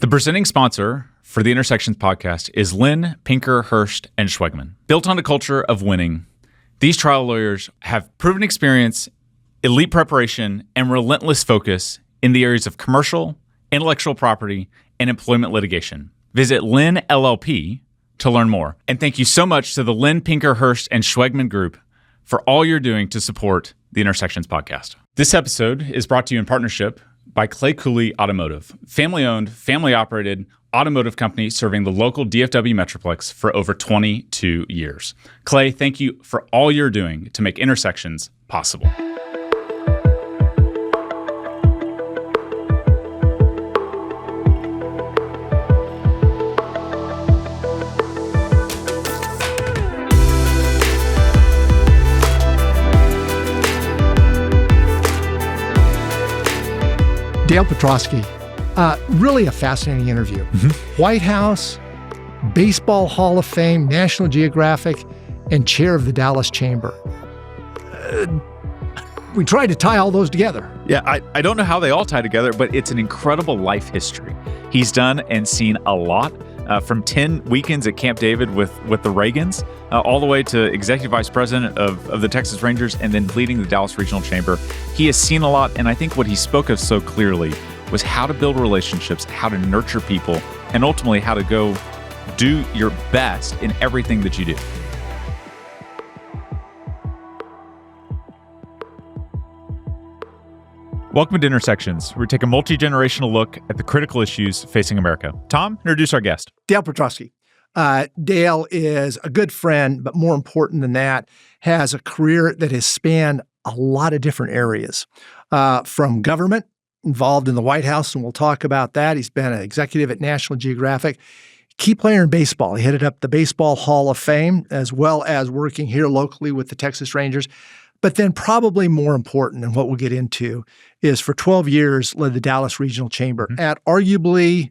The presenting sponsor for the Intersections podcast is Lynn, Pinker, Hurst, and Schwegman. Built on a culture of winning, these trial lawyers have proven experience, elite preparation, and relentless focus in the areas of commercial, intellectual property, and employment litigation. Visit Lynn LLP to learn more. And thank you so much to the Lynn, Pinker, Hurst, and Schwegman Group for all you're doing to support the Intersections podcast. This episode is brought to you in partnership by Clay Cooley Automotive, family-owned, family-operated automotive company serving the local DFW Metroplex for over 22 years. Clay, thank you for all you're doing to make Intersections possible. Dale Petroskey, really a fascinating interview. White House, Baseball Hall of Fame, National Geographic, and chair of the Dallas Chamber. We tried to tie all those together. Yeah, I don't know how they all tie together, but it's an incredible life history. He's done and seen a lot, from 10 weekends at Camp David with the Reagans, all the way to executive vice president of the Texas Rangers and then leading the Dallas Regional Chamber. He has seen a lot, and I think what he spoke of so clearly was how to build relationships, how to nurture people, and ultimately how to go do your best in everything that you do. Welcome to Intersections, where we take a multi-generational look at the critical issues facing America. Tom, introduce our guest. Dale Petroskey. Dale is a good friend, but more important than that, has a career that has spanned a lot of different areas. From government, involved in the White House, and we'll talk about that. He's been an executive at National Geographic. Key player in baseball. He headed up the Baseball Hall of Fame, as well as working here locally with the Texas Rangers. But then probably more important, and what we'll get into, is for 12 years led the Dallas Regional Chamber at arguably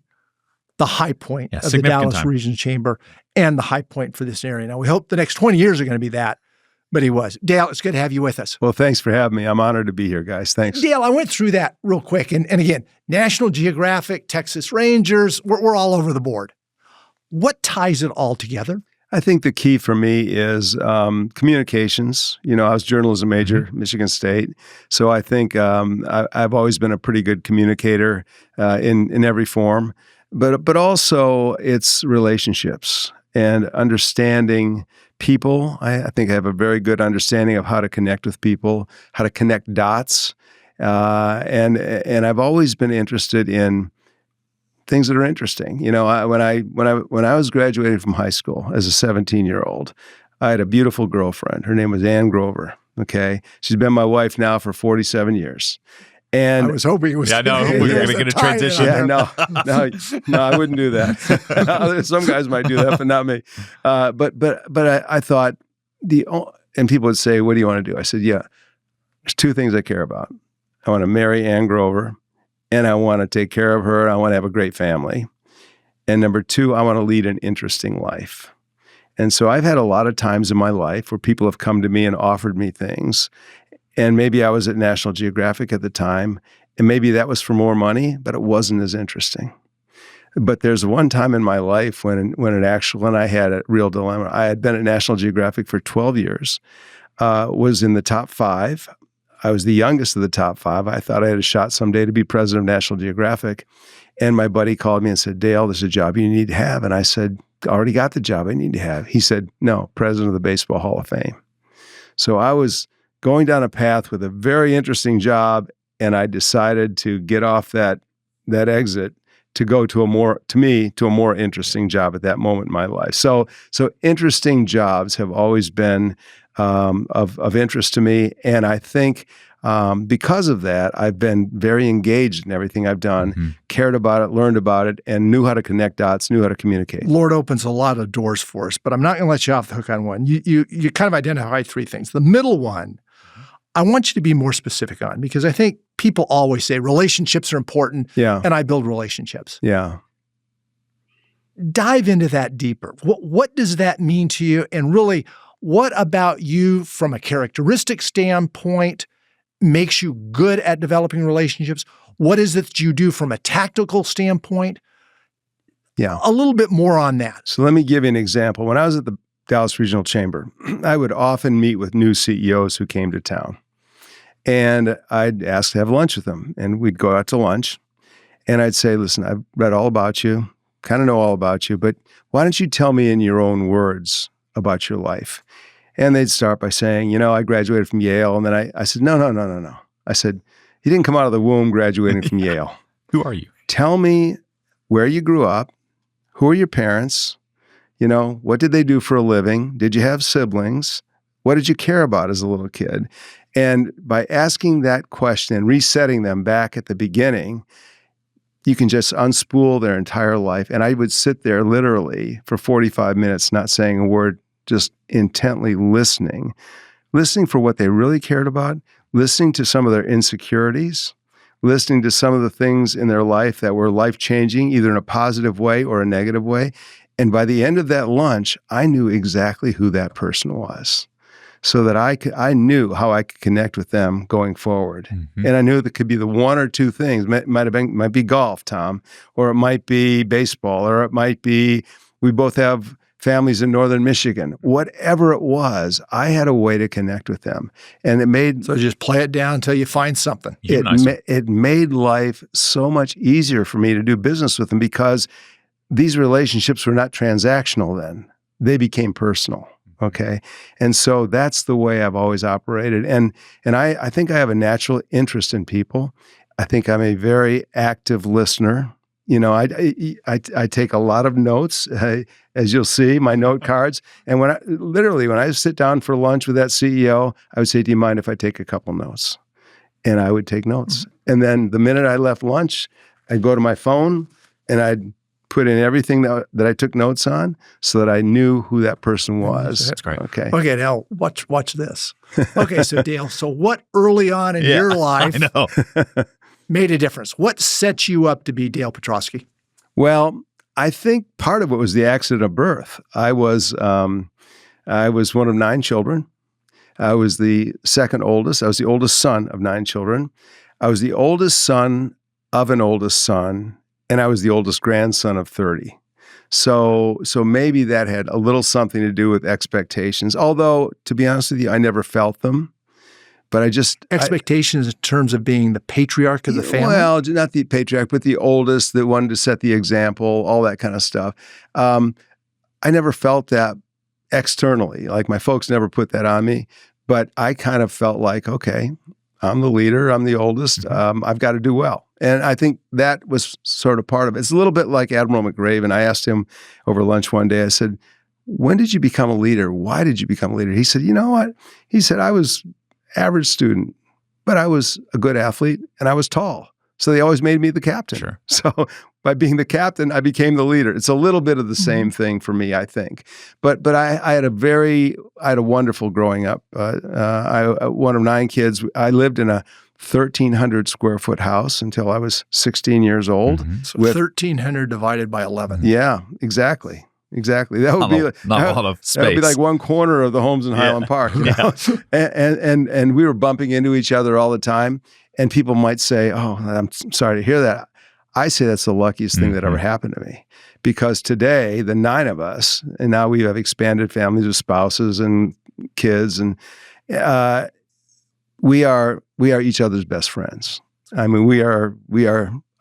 the high point of the Dallas Regional Chamber and the high point for this area. Now, we hope the next 20 years are going to be that, but he was. Dale, it's good to have you with us. Well, thanks for having me. I'm honored to be here, guys. Thanks. Dale, I went through that real quick. And again, National Geographic, Texas Rangers, we're all over the board. What ties it all together? I think the key for me is communications. You know, I was a journalism major at Michigan State. So I think I've always been a pretty good communicator in every form. But also it's relationships and understanding people. I think I have a very good understanding of how to connect with people, how to connect dots. And I've always been interested in things that are interesting. You know, when I was graduating from high school as a 17-year-old, I had a beautiful girlfriend. Her name was Ann Grover. Okay, she's been my wife now for 47 years. And I was hoping it was. Yeah, I know we were going to get a transition. Yeah, no, I wouldn't do that. Some guys might do that, but not me. But I thought and people would say, "What do you want to do?" I said, "Yeah, there's two things I care about. I want to marry Ann Grover. And I want to take care of her. I want to have a great family. And number two, I want to lead an interesting life." And so I've had a lot of times in my life where people have come to me and offered me things. And maybe I was at National Geographic at the time, and maybe that was for more money, but it wasn't as interesting. But there's one time in my life when I had a real dilemma. I had been at National Geographic for 12 years, was in the top 5. I was the youngest of the top 5. I thought I had a shot someday to be president of National Geographic. And my buddy called me and said, "Dale, this is a job you need to have." And I said, "I already got the job I need to have." He said, "No, president of the Baseball Hall of Fame." So I was going down a path with a very interesting job, and I decided to get off that exit to go to a more interesting job at that moment in my life. So interesting jobs have always been of interest to me. And I think because of that, I've been very engaged in everything I've done, cared about it, learned about it, and knew how to connect dots, knew how to communicate. Lord opens a lot of doors for us, but I'm not going to let you off the hook on one. You kind of identify 3 things. The middle one, I want you to be more specific on, because I think people always say relationships are important, and I build relationships. Yeah. Dive into that deeper. What does that mean to you? And really, what about you from a characteristic standpoint makes you good at developing relationships? What is it that you do from a tactical standpoint Yeah. A little bit more on that. So let me give you an example. When I was at the Dallas Regional Chamber, I would often meet with new CEOs who came to town. And I'd ask to have lunch with them. And we'd go out to lunch. And I'd say, listen, I've read all about you, kind of know all about you, but why don't you tell me in your own words about your life? And they'd start by saying, I graduated from Yale. And then I said, no. I said, you didn't come out of the womb graduating from Yale. Who are you? Tell me where you grew up. Who are your parents? What did they do for a living? Did you have siblings? What did you care about as a little kid? And by asking that question and resetting them back at the beginning, you can just unspool their entire life. And I would sit there literally for 45 minutes, not saying a word, just intently listening for what they really cared about, listening to some of their insecurities, listening to some of the things in their life that were life-changing, either in a positive way or a negative way. And by the end of that lunch, I knew exactly who that person was, so that I knew how I could connect with them going forward. Mm-hmm. And I knew that could be the one or two things. Might be golf, Tom, or it might be baseball, or it might be we both have families in northern Michigan. Whatever it was, I had a way to connect with them. And it made... So just play it down until you find something. It made life so much easier for me to do business with them, because these relationships were not transactional then. They became personal. Okay. And so that's the way I've always operated. And I think I have a natural interest in people. I think I'm a very active listener. I take a lot of notes, as you'll see, my note cards. And when I sit down for lunch with that CEO, I would say, do you mind if I take a couple notes? And I would take notes. Mm-hmm. And then the minute I left lunch, I'd go to my phone and I'd put in everything that I took notes on, so that I knew who that person was. That's great. Okay. Okay, now watch this. Okay, so Dale, what early on in your life made a difference? What set you up to be Dale Petroskey? Well, I think part of it was the accident of birth. I was one of 9 children. I was the second oldest. I was the oldest son of 9 children. I was the oldest son of an oldest son. And I was the oldest grandson of 30. So maybe that had a little something to do with expectations. Although, to be honest with you, I never felt them. But expectations in terms of being the patriarch of the family? Well, not the patriarch, but the oldest that wanted to set the example, all that kind of stuff. I never felt that externally. Like, my folks never put that on me. But I kind of felt like, okay, I'm the leader, I'm the oldest, I've got to do well. And I think that was sort of part of it. It's a little bit like Admiral McRaven. I asked him over lunch one day, I said, when did you become a leader? Why did you become a leader? He said, you know what? He said, I was average student, but I was a good athlete and I was tall. So they always made me the captain. Sure. So by being the captain, I became the leader. It's a little bit of the same thing for me, I think. But I had a wonderful growing up. One of 9 kids. I lived in a 1,300 square foot house until I was 16 years old. Mm-hmm. So 1,300 divided by 11. Yeah, exactly. That would not a lot of space. That would be like one corner of the homes in Highland Park. You know? And we were bumping into each other all the time. And people might say, "Oh, I'm sorry to hear that." I say that's the luckiest thing that ever happened to me, because today the 9 of us, and now we have expanded families with spouses and kids, and we are each other's best friends. I mean, we are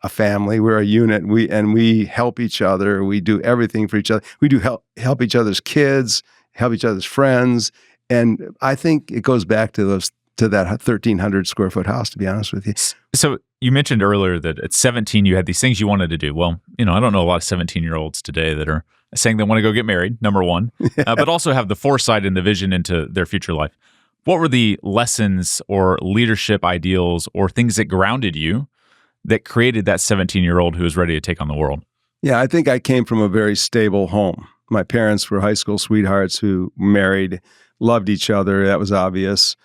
a family. We're a unit. We help each other. We do everything for each other. We do help each other's kids, help each other's friends, and I think it goes back to that 1,300 square foot house, to be honest with you. So you mentioned earlier that at 17 you had these things you wanted to do. Well, I don't know a lot of 17-year-olds today that are saying they want to go get married, number one, but also have the foresight and the vision into their future life. What were the lessons or leadership ideals or things that grounded you that created that 17-year-old who was ready to take on the world? Yeah, I think I came from a very stable home. My parents were high school sweethearts who married, loved each other. That was obvious.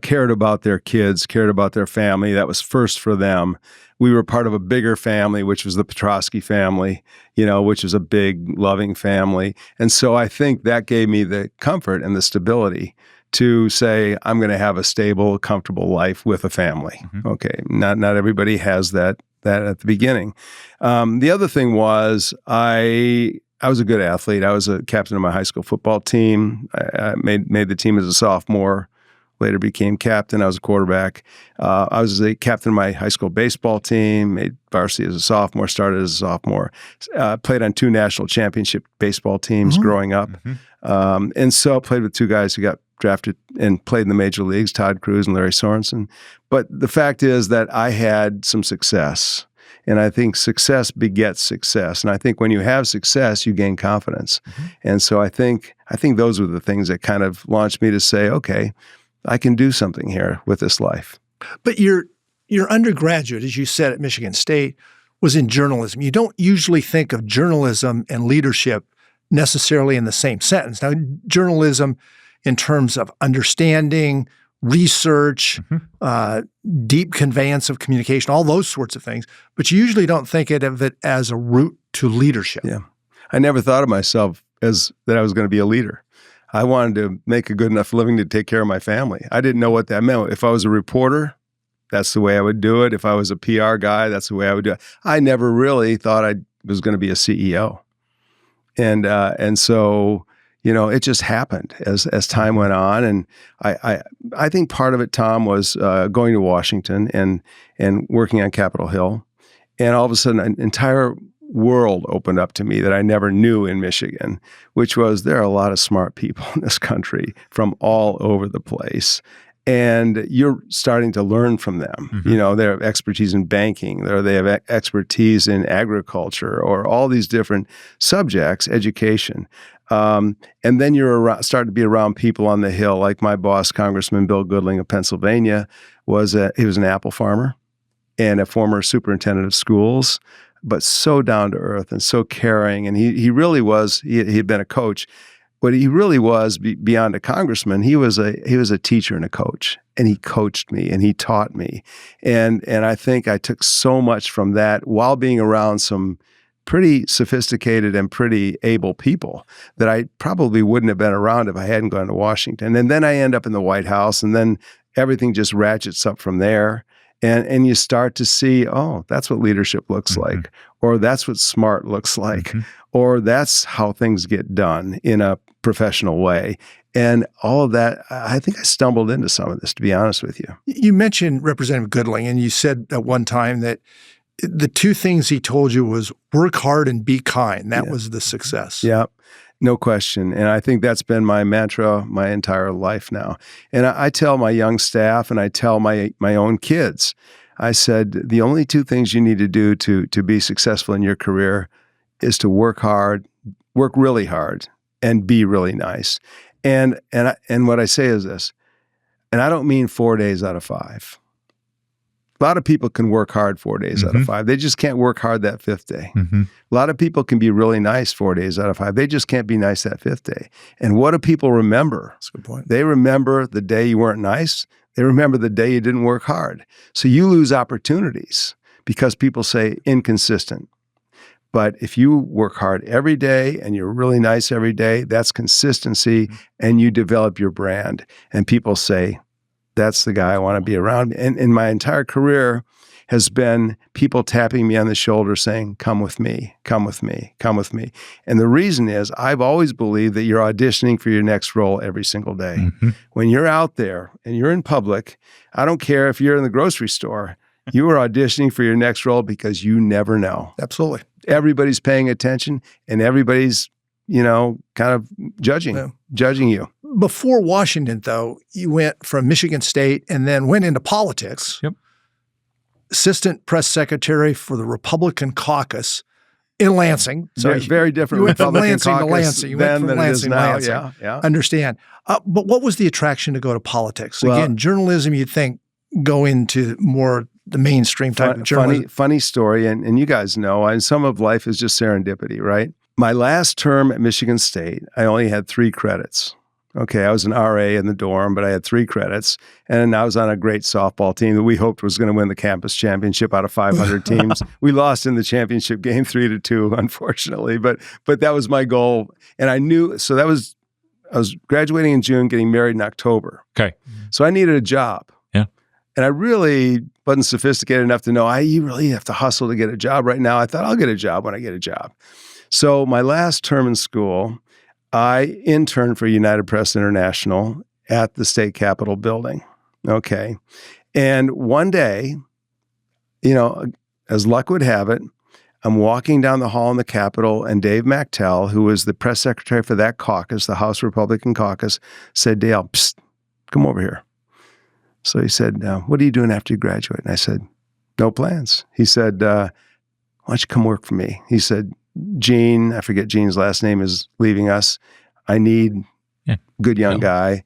Cared about their kids, cared about their family. That was first for them. We were part of a bigger family, which was the Petroskey family, which was a big, loving family. And so I think that gave me the comfort and the stability to say, I'm going to have a stable, comfortable life with a family. Mm-hmm. Okay, not everybody has that at the beginning. The other thing was I was a good athlete. I was a captain of my high school football team. I made the team as a sophomore. Later became captain. I was a quarterback. I was a captain of my high school baseball team, made varsity as a sophomore, started as a sophomore, played on 2 national championship baseball teams growing up. And so played with 2 guys who got drafted and played in the major leagues, Todd Cruz and Larry Sorensen. But the fact is that I had some success. And I think success begets success. And I think when you have success, you gain confidence. And so I think those were the things that kind of launched me to say, okay, I can do something here with this life. But your undergraduate, as you said at Michigan State, was in journalism. You don't usually think of journalism and leadership necessarily in the same sentence. Now, journalism in terms of understanding, research, deep conveyance of communication, all those sorts of things, but you usually don't think of it as a route to leadership. Yeah. I never thought of myself as that I was going to be a leader. I wanted to make a good enough living to take care of my family. I didn't know what that meant. If I was a reporter, that's the way I would do it. If I was a PR guy, that's the way I would do it. I never really thought I was going to be a CEO. And so, it just happened as time went on. And I think part of it, Tom, was going to Washington and working on Capitol Hill. And all of a sudden, an entire world opened up to me that I never knew in Michigan, which was there are a lot of smart people in this country from all over the place. And you're starting to learn from them. They have expertise in banking, or they have expertise in agriculture, or all these different subjects, education. And then you're starting to be around people on the Hill, like my boss, Congressman Bill Goodling of Pennsylvania, he was an apple farmer and a former superintendent of schools, but so down to earth and so caring. And he really was, he had been a coach, but he really was beyond a congressman. He was a teacher and a coach, and he coached me and he taught me. And I think I took so much from that while being around some pretty sophisticated and pretty able people that I probably wouldn't have been around if I hadn't gone to Washington. And then I end up in the White House, and then everything just ratchets up from there. And you start to see, oh, that's what leadership looks like, or that's what smart looks like, or that's how things get done in a professional way. And all of that, I think I stumbled into some of this, to be honest with you. You mentioned Representative Goodling, and you said at one time that the 2 things he told you was work hard and be kind. That was the success. Yeah. No question. And I think that's been my mantra my entire life now. And I tell my young staff, and I tell my own kids, I said, the only 2 things you need to do to be successful in your career is to work hard, work really hard, and be really nice. And what I say is this, and I don't mean 4 days out of 5. A lot of people can work hard 4 days out of 5. They just can't work hard that 5th day. A lot of people can be really nice 4 days out of 5. They just can't be nice that 5th day. And what do people remember? That's a good point. They remember the day you weren't nice. They remember the day you didn't work hard. So you lose opportunities because people say inconsistent. But if you work hard every day and you're really nice every day, that's consistency, and you develop your brand. And people say, that's the guy I want to be around. And in my entire career has been people tapping me on the shoulder saying, come with me, come with me, come with me. And the reason is I've always believed that you're auditioning for your next role every single day. When you're out there and you're in public, I don't care if you're in the grocery store, you are auditioning for your next role because you never know. Absolutely. Everybody's paying attention, and everybody's, kind of judging you. Before Washington, though, you went from Michigan State and then went into politics. Yep. Assistant press secretary for the Republican caucus in Lansing. So very different. You went from Republican Lansing to caucus Lansing. You went from than Lansing to it is now. Lansing. Yeah. Understand. But what was the attraction to go to politics? Well, Again, journalism, you'd think, go into more the mainstream type of journalism. Funny story, and you guys know, and some of life is just serendipity, right? My last term at Michigan State, I only had 3 credits. Okay, I was an RA in the dorm, but I had 3 credits, and I was on a great softball team that we hoped was going to win the campus championship out of 500 teams. We lost in the championship game 3-2, unfortunately, but that was my goal, and I knew. So I was graduating in June, getting married in October. Okay, so I needed a job. Yeah, and I really wasn't sophisticated enough to know, you really have to hustle to get a job right now. I thought I'll get a job when I get a job. So my last term in school, I interned for United Press International at the state capitol building. Okay. And one day, as luck would have it, I'm walking down the hall in the Capitol, and Dave MacTell, who was the press secretary for that caucus, the House Republican caucus, said, Dale, psst, come over here. So he said, what are you doing after you graduate? And I said, no plans. He said, why don't you come work for me? He said, Gene, I forget Gene's last name, is leaving us. I need a good young guy.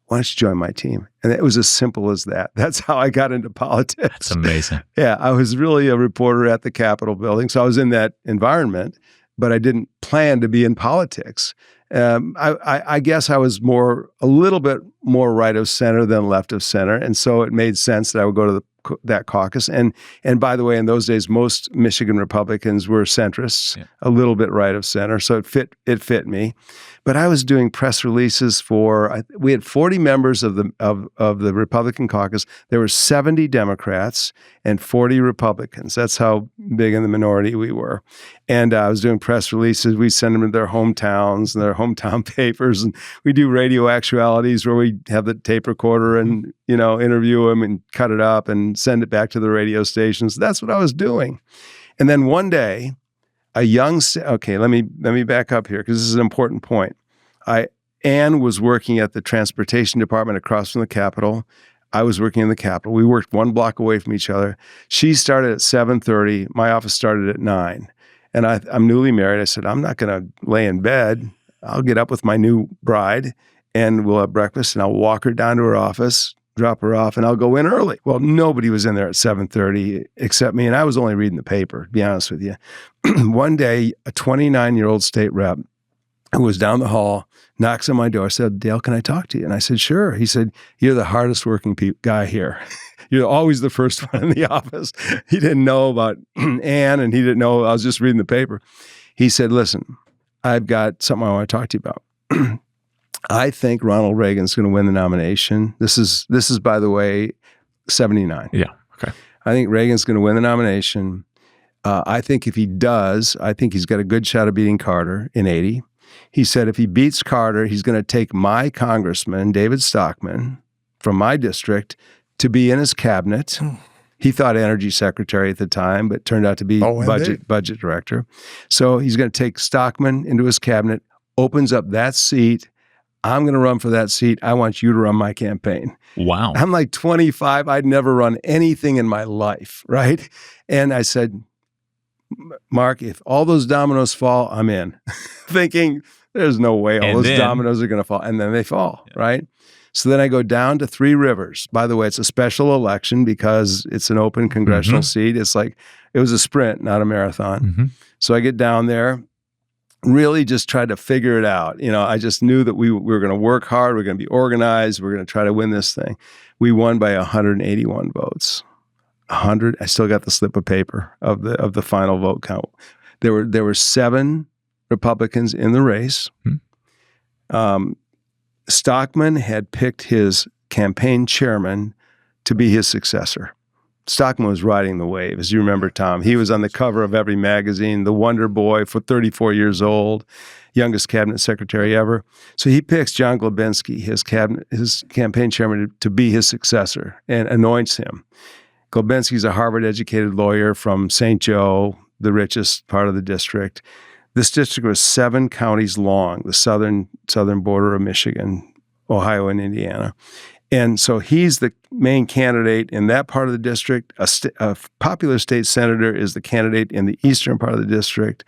Why don't you join my team? And it was as simple as that. That's how I got into politics. That's amazing. Yeah, I was really a reporter at the Capitol building. So I was in that environment, but I didn't plan to be in politics. I guess I was a little bit more right of center than left of center. And so it made sense that I would go to that caucus. And by the way, in those days, most Michigan Republicans were centrists, a little bit right of center. So it fit me. But I was doing press releases we had 40 members of the Republican caucus. There were 70 Democrats and 40 Republicans. That's how big in the minority we were. And I was doing press releases. We send them to their hometowns and their hometown papers. And we do radio actualities where we have the tape recorder and, interview them and cut it up and send it back to the radio stations. That's what I was doing. And then one day, let me back up here because this is an important point. Ann was working at the transportation department across from the Capitol. I was working in the Capitol. We worked one block away from each other. She started at 7:30. My office started at 9. And I'm newly married. I said, I'm not going to lay in bed. I'll get up with my new bride and we'll have breakfast and I'll walk her down to her office, drop her off, and I'll go in early. Well, nobody was in there at 7:30 except me, and I was only reading the paper, to be honest with you. One day, a 29-year-old state rep who was down the hall knocks on my door, said, Dale, can I talk to you? And I said, sure. He said, you're the hardest working guy here. You're always the first one in the office. He didn't know about Ann, and he didn't know I was just reading the paper. He said, listen, I've got something I want to talk to you about. I think Ronald Reagan's going to win the nomination. This is, by the way, 79. Yeah. Okay. I think Reagan's going to win the nomination. I think if he does, I think he's got a good shot of beating Carter in 80. He said if he beats Carter, he's going to take my congressman, David Stockman, from my district to be in his cabinet. He thought energy secretary at the time, but turned out to be budget director. So he's going to take Stockman into his cabinet, opens up that seat. I'm going to run for that seat. I want you to run my campaign. Wow. I'm like 25. I'd never run anything in my life, right? And I said, Mark, if all those dominoes fall, I'm in. Thinking there's no way all those dominoes are going to fall. And then they fall, right? So then I go down to Three Rivers. By the way, it's a special election because it's an open congressional seat. It's like, it was a sprint, not a marathon. So I get down there, really just tried to figure it out. I just knew that we were going to work hard. We're going to be organized. We're going to try to win this thing. We won by 181 votes. 100. I still got the slip of paper of the final vote count. There were 7 Republicans in the race. Stockman had picked his campaign chairman to be his successor. Stockman was riding the wave, as you remember, Tom. He was on the cover of every magazine, the Wonder Boy, for 34 years old, youngest cabinet secretary ever. So he picks John Globinski, his campaign chairman, to be his successor and anoints him. Globinski's a Harvard-educated lawyer from St. Joe, the richest part of the district. This district was 7 counties long, the southern border of Michigan, Ohio, and Indiana. And so he's the main candidate in that part of the district. A popular state senator is the candidate in the eastern part of the district.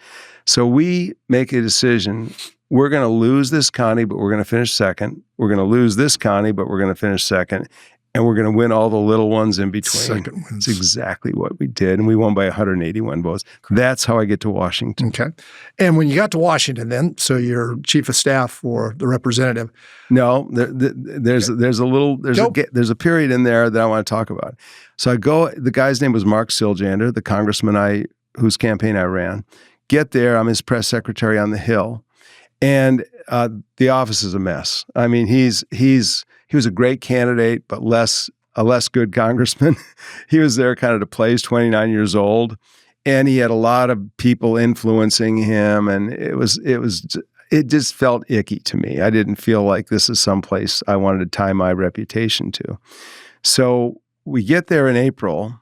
So we make a decision. We're going to lose this county, but we're going to finish second. We're going to lose this county, but we're going to finish second. And we're going to win all the little ones in between. Second wins. That's exactly what we did. And we won by 181 votes. That's how I get to Washington. Okay. And when you got to Washington then, so you're chief of staff for the representative. No, there's a period in there that I want to talk about. So the guy's name was Mark Siljander, the congressman whose campaign I ran. Get there, I'm his press secretary on the Hill. And the office is a mess. I mean, he was a great candidate, but less a less good congressman. He was there kind of to play. He's 29 years old, and he had a lot of people influencing him, and it just felt icky to me. I didn't feel like this is someplace I wanted to tie my reputation to. So we get there in April,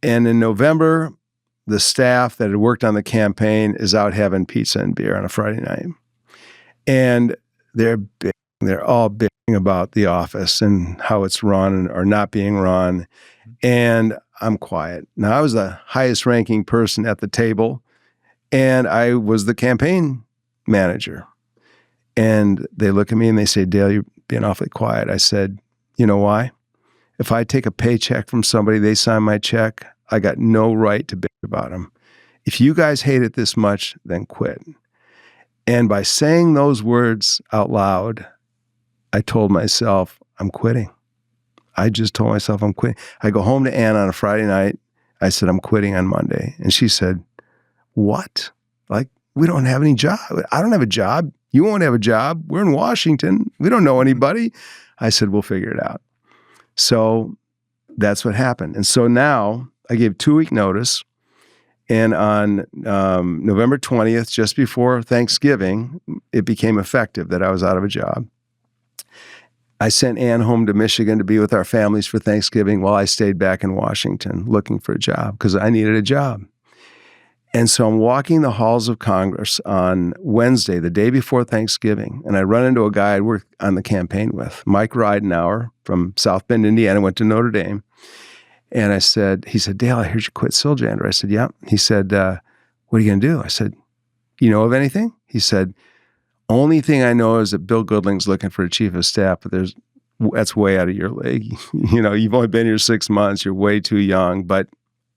and in November, the staff that had worked on the campaign is out having pizza and beer on a Friday night. And they're all bitching about the office and how it's run or not being run. And I'm quiet. Now, I was the highest ranking person at the table, and I was the campaign manager. And they look at me and they say, Dale, you're being awfully quiet. I said, you know why? If I take a paycheck from somebody, they sign my check, I got no right to bitch about them. If you guys hate it this much, then quit. And by saying those words out loud, I told myself, I'm quitting. I just told myself I'm quitting. I go home to Ann on a Friday night. I said, I'm quitting on Monday. And she said, what? Like, we don't have any job. I don't have a job. You won't have a job. We're in Washington. We don't know anybody. I said, we'll figure it out. So that's what happened. And so now I gave 2-week notice. And on November 20th, just before Thanksgiving, it became effective that I was out of a job. I sent Ann home to Michigan to be with our families for Thanksgiving while I stayed back in Washington looking for a job because I needed a job. And so I'm walking the halls of Congress on Wednesday, the day before Thanksgiving, and I run into a guy I worked on the campaign with, Mike Ridenauer from South Bend, Indiana, went to Notre Dame. And he said, Dale, I heard you quit Siljander. I said, yeah. He said, what are you going to do? I said, you know of anything? He said, only thing I know is that Bill Goodling's looking for a chief of staff, but that's way out of your league. You know, you've only been here 6 months. You're way too young, but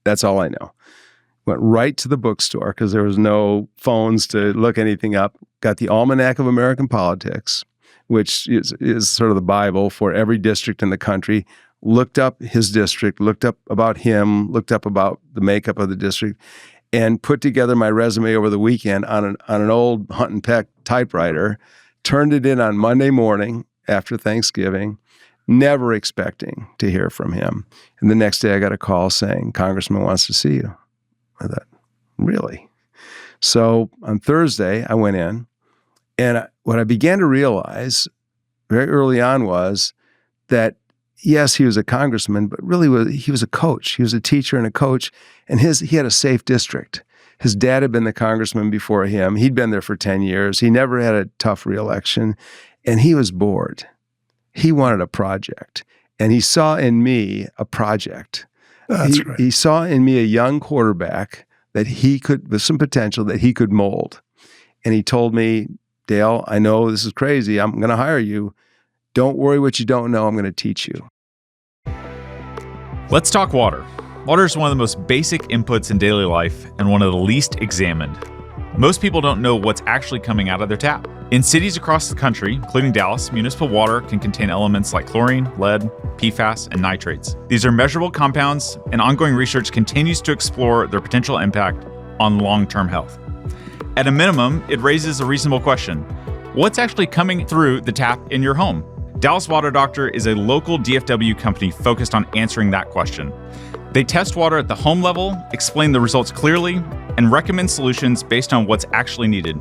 that's all I know. Went right to the bookstore because there was no phones to look anything up. Got the Almanac of American Politics, which is sort of the Bible for every district in the country. Looked up his district, looked up about him, looked up about the makeup of the district, and put together my resume over the weekend on an old Hunt and Peck typewriter, turned it in on Monday morning after Thanksgiving, never expecting to hear from him. And the next day I got a call saying, Congressman wants to see you. I thought, really? So on Thursday, I went in, and what I began to realize very early on was that yes, he was a congressman, but really he was a coach. He was a teacher and a coach, and he had a safe district. His dad had been the congressman before him. He'd been there for 10 years. He never had a tough reelection, and he was bored. He wanted a project, and he saw in me a project. That's great. He saw in me a young quarterback that he could, with some potential, that he could mold. And he told me, Dale, I know this is crazy. I'm going to hire you. Don't worry what you don't know. I'm going to teach you. Let's talk water. Water is one of the most basic inputs in daily life and one of the least examined. Most people don't know what's actually coming out of their tap. In cities across the country, including Dallas, municipal water can contain elements like chlorine, lead, PFAS, and nitrates. These are measurable compounds, and ongoing research continues to explore their potential impact on long-term health. At a minimum, it raises a reasonable question. What's actually coming through the tap in your home? Dallas Water Doctor is a local DFW company focused on answering that question. They test water at the home level, explain the results clearly, and recommend solutions based on what's actually needed.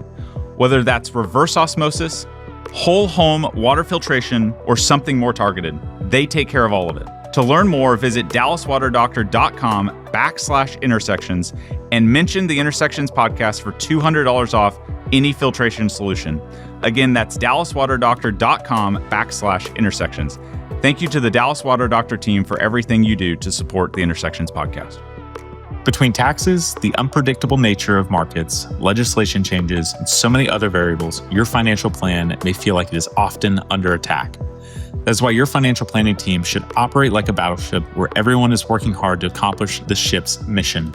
Whether that's reverse osmosis, whole home water filtration, or something more targeted, they take care of all of it. To learn more, visit dallaswaterdoctor.com/intersections and mention the Intersections podcast for $200 off any filtration solution. Again, that's dallaswaterdoctor.com/intersections. Thank you to the Dallas Water Doctor team for everything you do to support the Intersections podcast. Between taxes, the unpredictable nature of markets, legislation changes, and so many other variables, your financial plan may feel like it is often under attack. That's why your financial planning team should operate like a battleship where everyone is working hard to accomplish the ship's mission.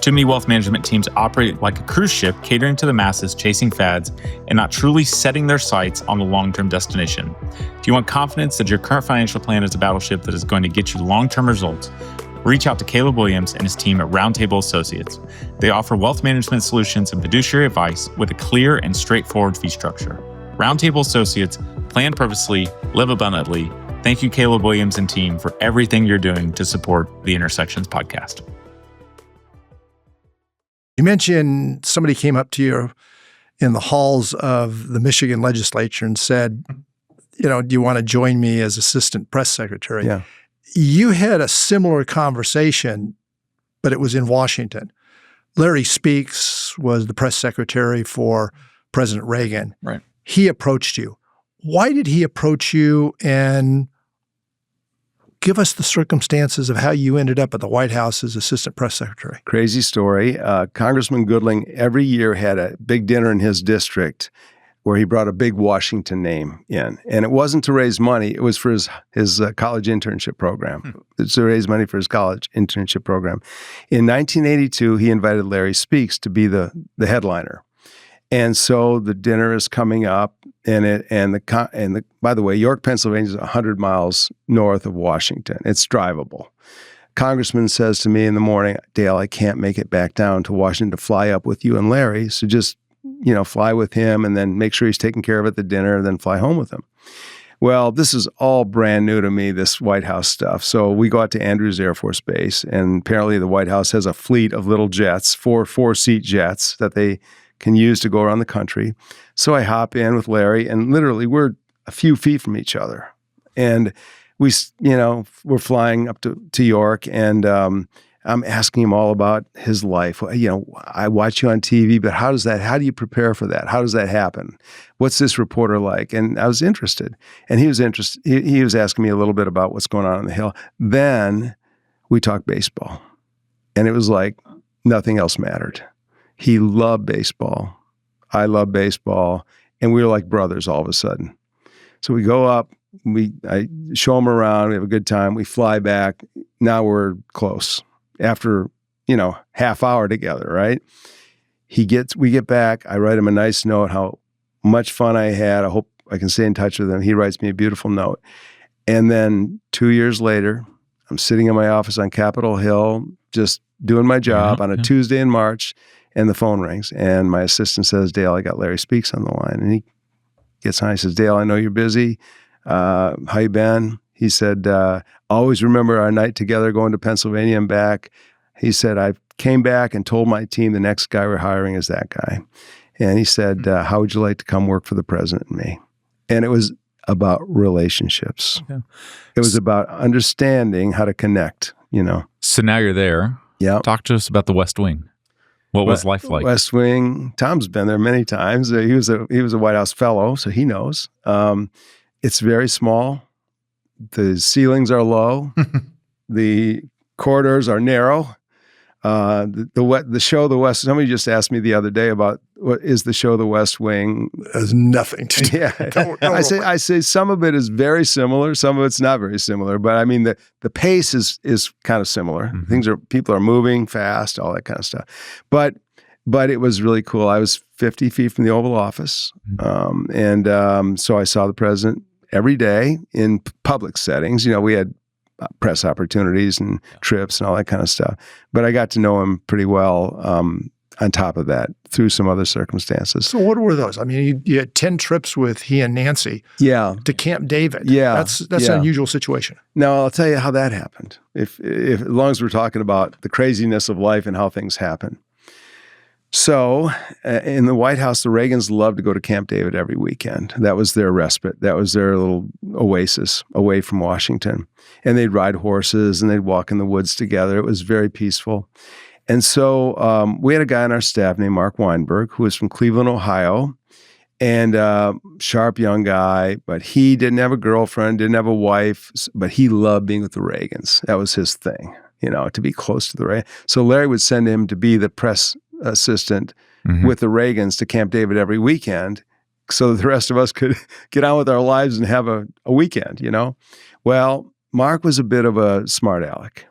Too many wealth management teams operate like a cruise ship, catering to the masses, chasing fads, and not truly setting their sights on a long-term destination. If you want confidence that your current financial plan is a battleship that is going to get you long-term results, reach out to Caleb Williams and his team at Roundtable Associates. They offer wealth management solutions and fiduciary advice with a clear and straightforward fee structure. Roundtable Associates, plan purposely, live abundantly, Thank you, Caleb Williams and team, for everything you're doing to support the Intersections podcast. You mentioned somebody came up to you in the halls of the Michigan legislature and said, do you want to join me as assistant press secretary? Yeah. You had a similar conversation, but it was in Washington. Larry Speakes was the press secretary for President Reagan. Right. He approached you. Why did he approach you, and give us the circumstances of how you ended up at the White House as assistant press secretary? Crazy story. Congressman Goodling every year had a big dinner in his district where he brought a big Washington name in. And it wasn't to raise money. It was for his college internship program. It's to raise money for his college internship program. In 1982, he invited Larry Speakes to be the headliner. And so the dinner is coming up, by the way, York, Pennsylvania is 100 miles north of Washington. It's drivable. Congressman says to me in the morning, Dale, I can't make it back down to Washington to fly up with you and Larry. So just, fly with him and then make sure he's taken care of at the dinner and then fly home with him. Well, this is all brand new to me, this White House stuff. So we go out to Andrews Air Force Base, and apparently the White House has a fleet of little jets, four-seat jets that they can use to go around the country. So I hop in with Larry, and literally we're a few feet from each other. And we're flying up to York, and I'm asking him all about his life. I watch you on TV, but how do you prepare for that? How does that happen? What's this reporter like? And I was interested. And he was interested. He was asking me a little bit about what's going on the Hill. Then we talked baseball. And it was like nothing else mattered. He loved baseball. I love baseball. And we were like brothers all of a sudden. So we go up, I show him around, we have a good time, we fly back. Now we're close. After, half hour together, right? We get back, I write him a nice note, how much fun I had. I hope I can stay in touch with him. He writes me a beautiful note. And then 2 years later, I'm sitting in my office on Capitol Hill, just doing my job on a Tuesday in March, and the phone rings. And my assistant says, Dale, I got Larry Speakes on the line. And he gets on, he says, Dale, I know you're busy. How you been? He said, always remember our night together going to Pennsylvania and back. He said, I came back and told my team the next guy we're hiring is that guy. And he said, how would you like to come work for the president and me? And it was about relationships. Yeah. It was about understanding how to connect, So now you're there. Yeah. Talk to us about the West Wing. What was life like? West Wing. Tom's been there many times. He was a White House fellow, so he knows. It's very small. The ceilings are low. The corridors are narrow. The show, The West, somebody just asked me the other day about what is the show, The West Wing. Has nothing to do. Yeah. I say some of it is very similar. Some of it's not very similar, but I mean, the pace is kind of similar. Mm-hmm. People are moving fast, all that kind of stuff. But it was really cool. I was 50 feet from the Oval Office. So I saw the president every day in public settings. We had press opportunities and trips and all that kind of stuff. But I got to know him pretty well on top of that through some other circumstances. So what were those? I mean, you had 10 trips with he and Nancy to Camp David. Yeah. That's an unusual situation. Now, I'll tell you how that happened. If as long as we're talking about the craziness of life and how things happen. So in the White House, the Reagans loved to go to Camp David every weekend. That was their respite. That was their little oasis away from Washington. And they'd ride horses and they'd walk in the woods together. It was very peaceful. And so we had a guy on our staff named Mark Weinberg, who was from Cleveland, Ohio, and sharp young guy, but he didn't have a girlfriend, didn't have a wife, but he loved being with the Reagans. That was his thing, to be close to the Reagans. So Larry would send him to be the press assistant with the Reagans to Camp David every weekend so that the rest of us could get on with our lives and have a weekend, Well, Mark was a bit of a smart aleck.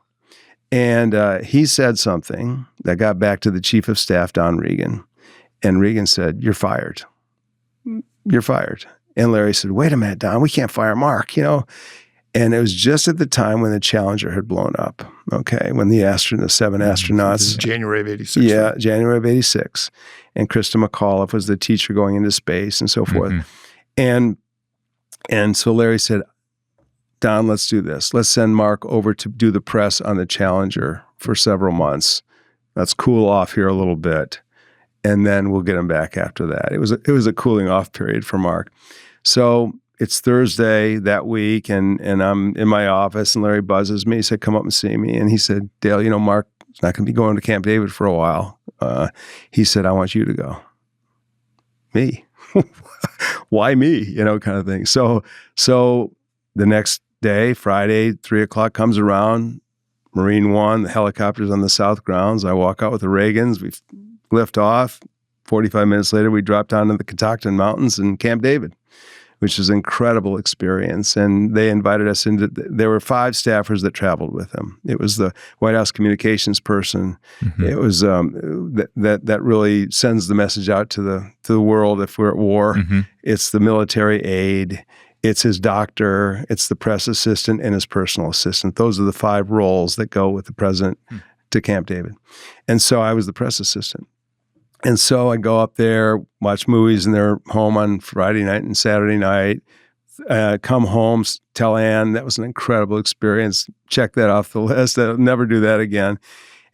And he said something that got back to the chief of staff, Don Reagan. And Reagan said, you're fired. You're fired. And Larry said, wait a minute, Don, we can't fire Mark, And it was just at the time when the Challenger had blown up, when the 7 astronauts. January of 86. Yeah, right? January of 86. And Krista McAuliffe was the teacher going into space and so forth. And so Larry said, Don, let's do this. Let's send Mark over to do the press on the Challenger for several months. Let's cool off here a little bit, and then we'll get him back after that. It was a cooling off period for Mark. So it's Thursday that week, and I'm in my office, and Larry buzzes me. He said, come up and see me. And he said, Dale, Mark is not going to be going to Camp David for a while. He said, I want you to go. Me? Why me? Kind of thing. So the next day, Friday, 3:00 comes around, Marine One, the helicopter's on the south grounds. I walk out with the Reagans. We lift off. 45 minutes later, we drop down to the Catoctin Mountains in Camp David, which was an incredible experience. And they invited us into, there were 5 staffers that traveled with them. It was the White House communications person. Mm-hmm. It was that really sends the message out to the world if we're at war. Mm-hmm. It's the military aide. It's his doctor. It's the press assistant and his personal assistant. Those are the 5 roles that go with the president to Camp David. And so I was the press assistant. And so I go up there, watch movies in their home on Friday night and Saturday night, come home, tell Ann that was an incredible experience. Check that off the list. I'll never do that again.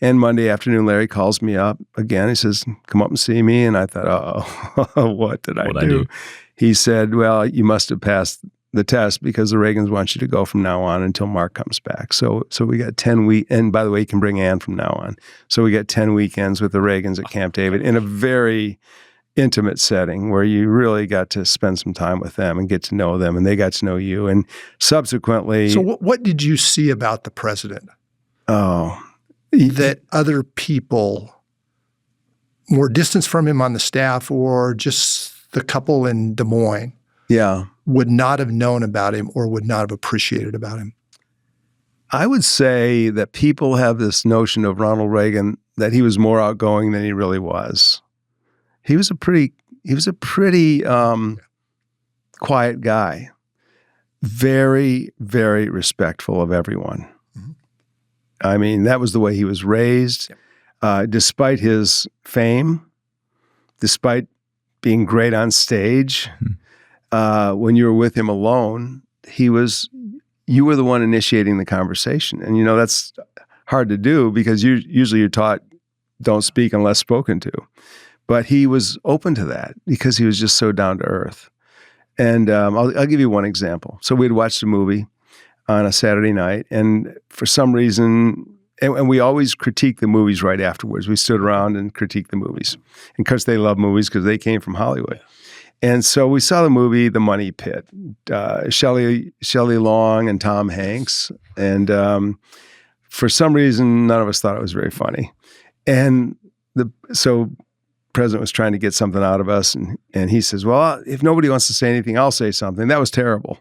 And Monday afternoon, Larry calls me up again. He says, come up and see me. And I thought, what did I do? He said, well, you must have passed the test because the Reagans want you to go from now on until Mark comes back. So we got 10 weeks. And by the way, you can bring Ann from now on. So we got 10 weekends with the Reagans at Camp David in a very intimate setting where you really got to spend some time with them and get to know them, and they got to know you. And subsequently... So what did you see about the president? That other people more distance from him on the staff or just the couple in Des Moines would not have known about him or would not have appreciated about him? I would say that people have this notion of Ronald Reagan that he was more outgoing than he really was. He was a pretty quiet guy, very, very respectful of everyone. Mm-hmm. I mean, that was the way he was raised. Despite his fame, despite being great on stage, when you were with him alone, you were the one initiating the conversation. And that's hard to do because usually you're taught don't speak unless spoken to. But he was open to that because he was just so down to earth. And I'll give you one example. So we'd watched a movie on a Saturday night, and for some reason, and we always critique the movies right afterwards. We stood around and critiqued the movies. And because they love movies because they came from Hollywood. And so we saw the movie The Money Pit, Shelley Long and Tom Hanks. And for some reason, none of us thought it was very funny. And so President was trying to get something out of us. And he says, well, if nobody wants to say anything, I'll say something. That was terrible.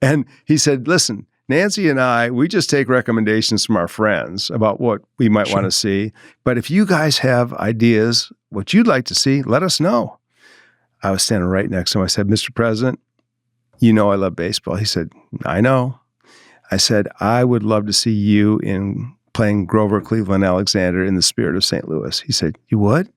And he said, listen, Nancy and I, we just take recommendations from our friends about what we might want to see. But if you guys have ideas, what you'd like to see, let us know. I was standing right next to him. I said, Mr. President, I love baseball. He said, I know. I said, I would love to see you playing Grover Cleveland Alexander in The Spirit of St. Louis. He said, you would?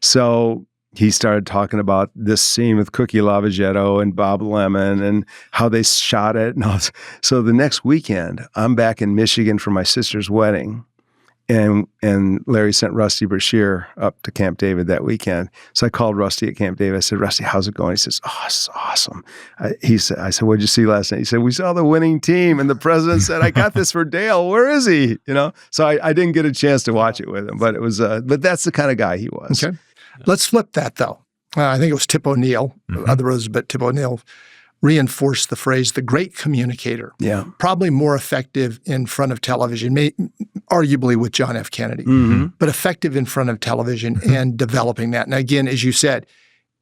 So he started talking about this scene with Cookie Lavagetto and Bob Lemon and how they shot it. So the next weekend, I'm back in Michigan for my sister's wedding. And Larry sent Rusty Brashear up to Camp David that weekend. So I called Rusty at Camp David. I said, Rusty, how's it going? He says, oh, it's awesome. I said, what'd you see last night? He said, we saw the winning team. And the president said, I got this for Dale. Where is he? So I didn't get a chance to watch it with him. But it was, but that's the kind of guy he was. Okay. Let's flip that, though. I think it was Tip O'Neill, other Roses, but Tip O'Neill reinforced the phrase, the great communicator. Yeah. Probably more effective in front of television, arguably with John F. Kennedy, but effective in front of television and developing that. And again, as you said,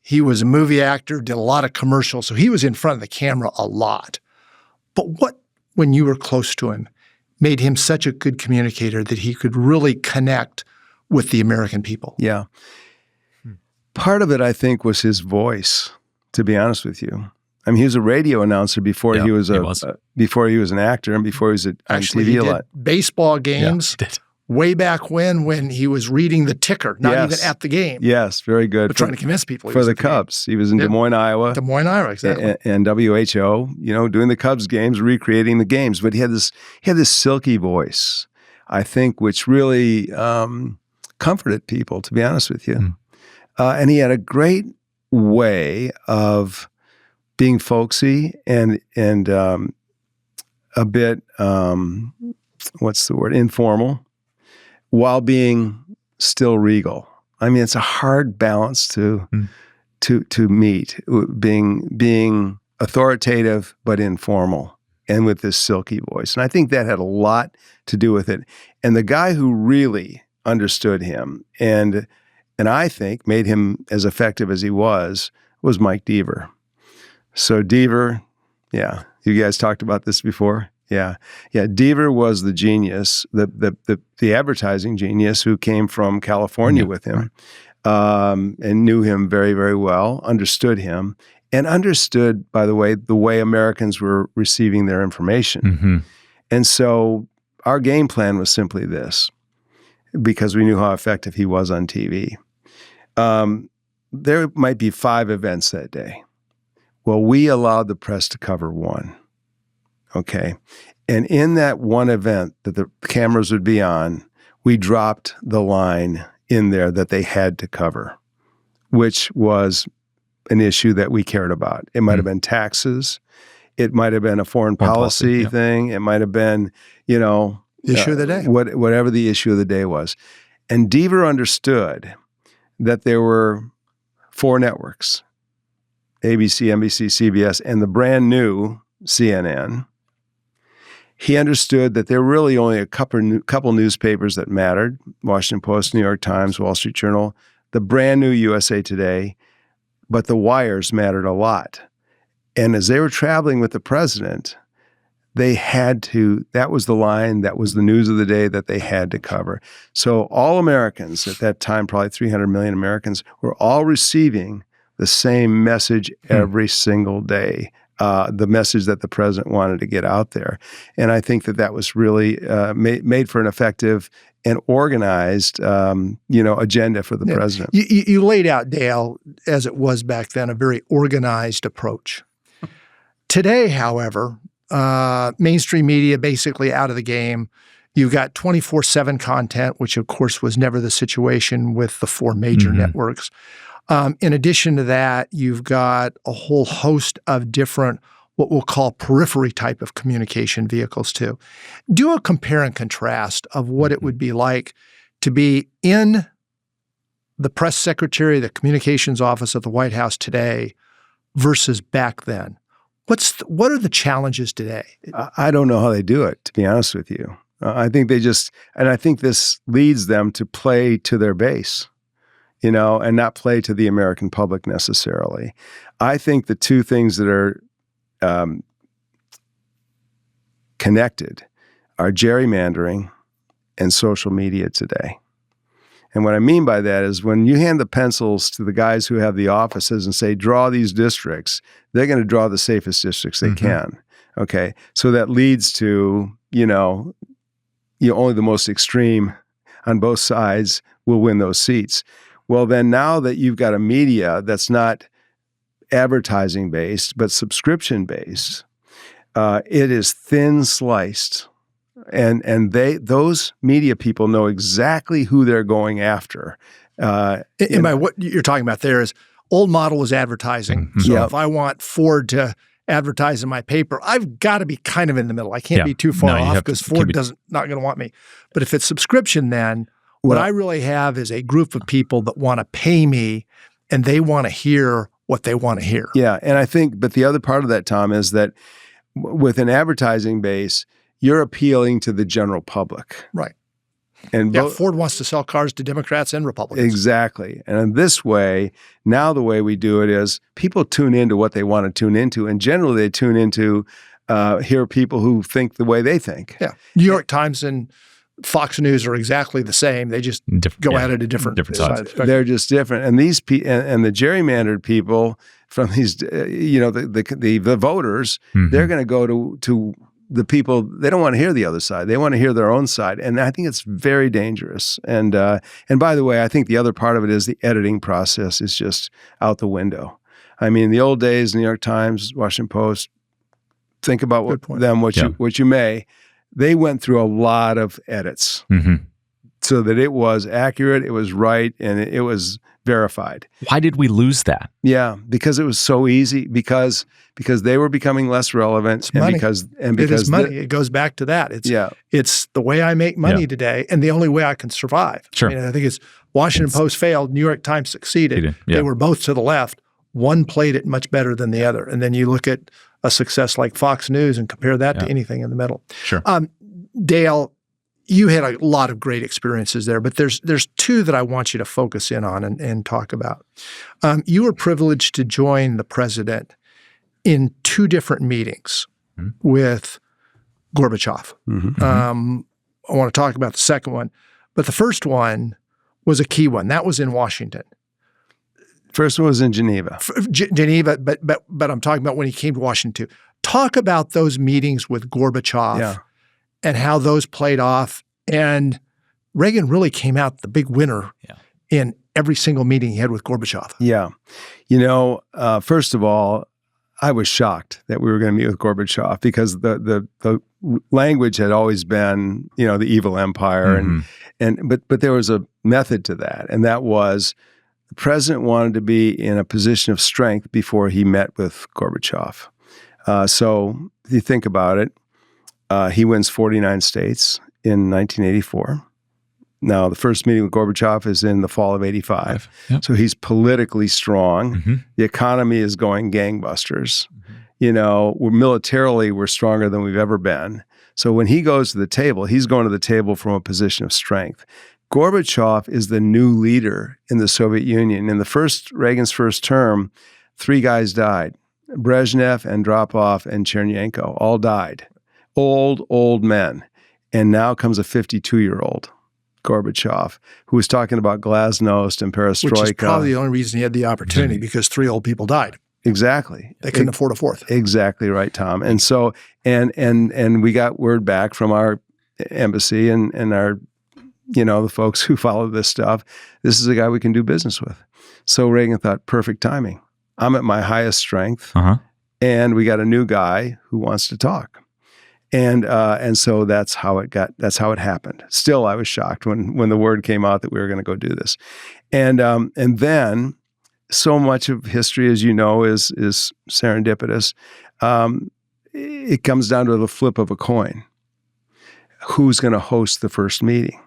he was a movie actor, did a lot of commercials, so he was in front of the camera a lot. But what, when you were close to him, made him such a good communicator that he could really connect with the American people? Yeah. Part of it, I think, was his voice, to be honest with you. I mean, he was a radio announcer before before he was an actor and before he was on Actually, TV a lot. Baseball games way back when he was reading the ticker, not Yes. even at the game. Yes, very good. But trying to convince people. He for was the at game. Cubs. He was in Yeah. Des Moines, Iowa. Des Moines, Iowa, exactly. And WHO, doing the Cubs games, recreating the games. But he had this silky voice, I think, which really comforted people, to be honest with you. And he had a great way of being folksy and a bit, informal, while being still regal. I mean, it's a hard balance to meet, being authoritative but informal, and with this silky voice. And I think that had a lot to do with it. And the guy who really understood him and I think made him as effective as he was Mike Deaver. So Deaver, yeah, you guys talked about this before. Yeah. Deaver was the genius, the advertising genius who came from California with him, and knew him very, very well, understood him, and understood, by the way Americans were receiving their information. Mm-hmm. And so our game plan was simply this, because we knew how effective he was on TV. There might be 5 events that day. Well, we allowed the press to cover one. Okay. And in that one event that the cameras would be on, we dropped the line in there that they had to cover, which was an issue that we cared about. It might have been taxes. It might have been a foreign policy thing. It might have been, Issue of the day. Whatever the issue of the day was. And Deaver understood that there were 4 networks, ABC, NBC, CBS, and the brand new CNN. He understood that there were really only a couple newspapers that mattered: Washington Post, New York Times, Wall Street Journal, the brand new USA Today, but the wires mattered a lot. And as they were traveling with the president, they had to, that was the line, that was the news of the day that they had to cover. So all Americans at that time, probably 300 million Americans, were all receiving the same message every single day. The message that the president wanted to get out there. And I think that was really made for an effective and organized, agenda for the president. You laid out, Dale, as it was back then, a very organized approach. Today, however, mainstream media basically out of the game. You've got 24/7 content, which of course was never the situation with the 4 major networks. In addition to that, you've got a whole host of different, what we'll call periphery type of communication vehicles too. Do a compare and contrast of what it would be like to be in the press secretary, the communications office of the White House today versus back then. What are the challenges today? I don't know how they do it, to be honest with you. I think and I think this leads them to play to their base, and not play to the American public necessarily. I think the 2 things that are connected are gerrymandering and social media today. And what I mean by that is when you hand the pencils to the guys who have the offices and say, draw these districts, they're going to draw the safest districts they can. Okay. So that leads to, only the most extreme on both sides will win those seats. Well, then now that you've got a media that's not advertising based, but subscription based, it is thin sliced. And those media people know exactly who they're going after. And by what you're talking about there is old model was advertising. So if I want Ford to advertise in my paper, I've got to be kind of in the middle. I can't be too far off because Ford not going to want me. But if it's subscription, then what I really have is a group of people that want to pay me and they want to hear what they want to hear. Yeah. And I think, but the other part of that, Tom, is that with an advertising base, you're appealing to the general public. Right. And Ford wants to sell cars to Democrats and Republicans. Exactly. And in this way, now the way we do it is people tune into what they want to tune into. And generally they tune into, hear people who think the way they think. Yeah. New York Times and Fox News are exactly the same. They just go at it a different sides. They're just different. And these and the gerrymandered people from these, the voters, they're going to go to the people, they don't want to hear the other side. They want to hear their own side. And I think it's very dangerous. And by the way, I think the other part of it is the editing process is just out the window. I mean, the old days, New York Times, Washington Post, think about what you may, they went through a lot of edits so that it was accurate, it was right, and it was verified. Why did we lose that? Yeah, because it was so easy, because they were becoming less relevant, because it is money. It goes back to that. It's the way I make money today, and the only way I can survive. Sure. I mean, I think it's Washington Post failed, New York Times succeeded. Yeah. They were both to the left. One played it much better than the other, and then you look at a success like Fox News and compare that to anything in the middle. Sure. Dale, you had a lot of great experiences there, but there's two that I want you to focus in on and talk about. You were privileged to join the president in two different meetings with Gorbachev. I want to talk about the second one, but the first one was a key one. That was in Washington. First one was in Geneva. Geneva, but I'm talking about when he came to Washington too. Talk about those meetings with Gorbachev and how those played off. And Reagan really came out the big winner in every single meeting he had with Gorbachev. Yeah. You know, first of all, I was shocked that we were going to meet with Gorbachev because the language had always been, you know, the evil empire. But there was a method to that. And that was the president wanted to be in a position of strength before he met with Gorbachev. So if you think about it, he wins 49 states in 1984. Now, the first meeting with Gorbachev is in the fall of 85. Yep. So he's politically strong. The economy is going gangbusters. You know, we're stronger than we've ever been. So when he goes to the table, he's going to the table from a position of strength. Gorbachev is the new leader in the Soviet Union. In Reagan's first term, 3 guys died. Brezhnev, Andropov, and Chernyenko all died. Old men. And now comes a 52-year-old, Gorbachev, who was talking about glasnost and perestroika. Which is probably the only reason he had the opportunity, because 3 old people died. Exactly. They couldn't afford a fourth. Exactly right, Tom. And so, and we got word back from our embassy and our, you know, the folks who follow this stuff. This is a guy we can do business with. So Reagan thought, perfect timing. I'm at my highest strength, and we got a new guy who wants to talk. And so that's how it happened. Still, I was shocked when the word came out that we were going to go do this. And then so much of history, as you know, is serendipitous. It comes down to the flip of a coin. Who's going to host the first meeting?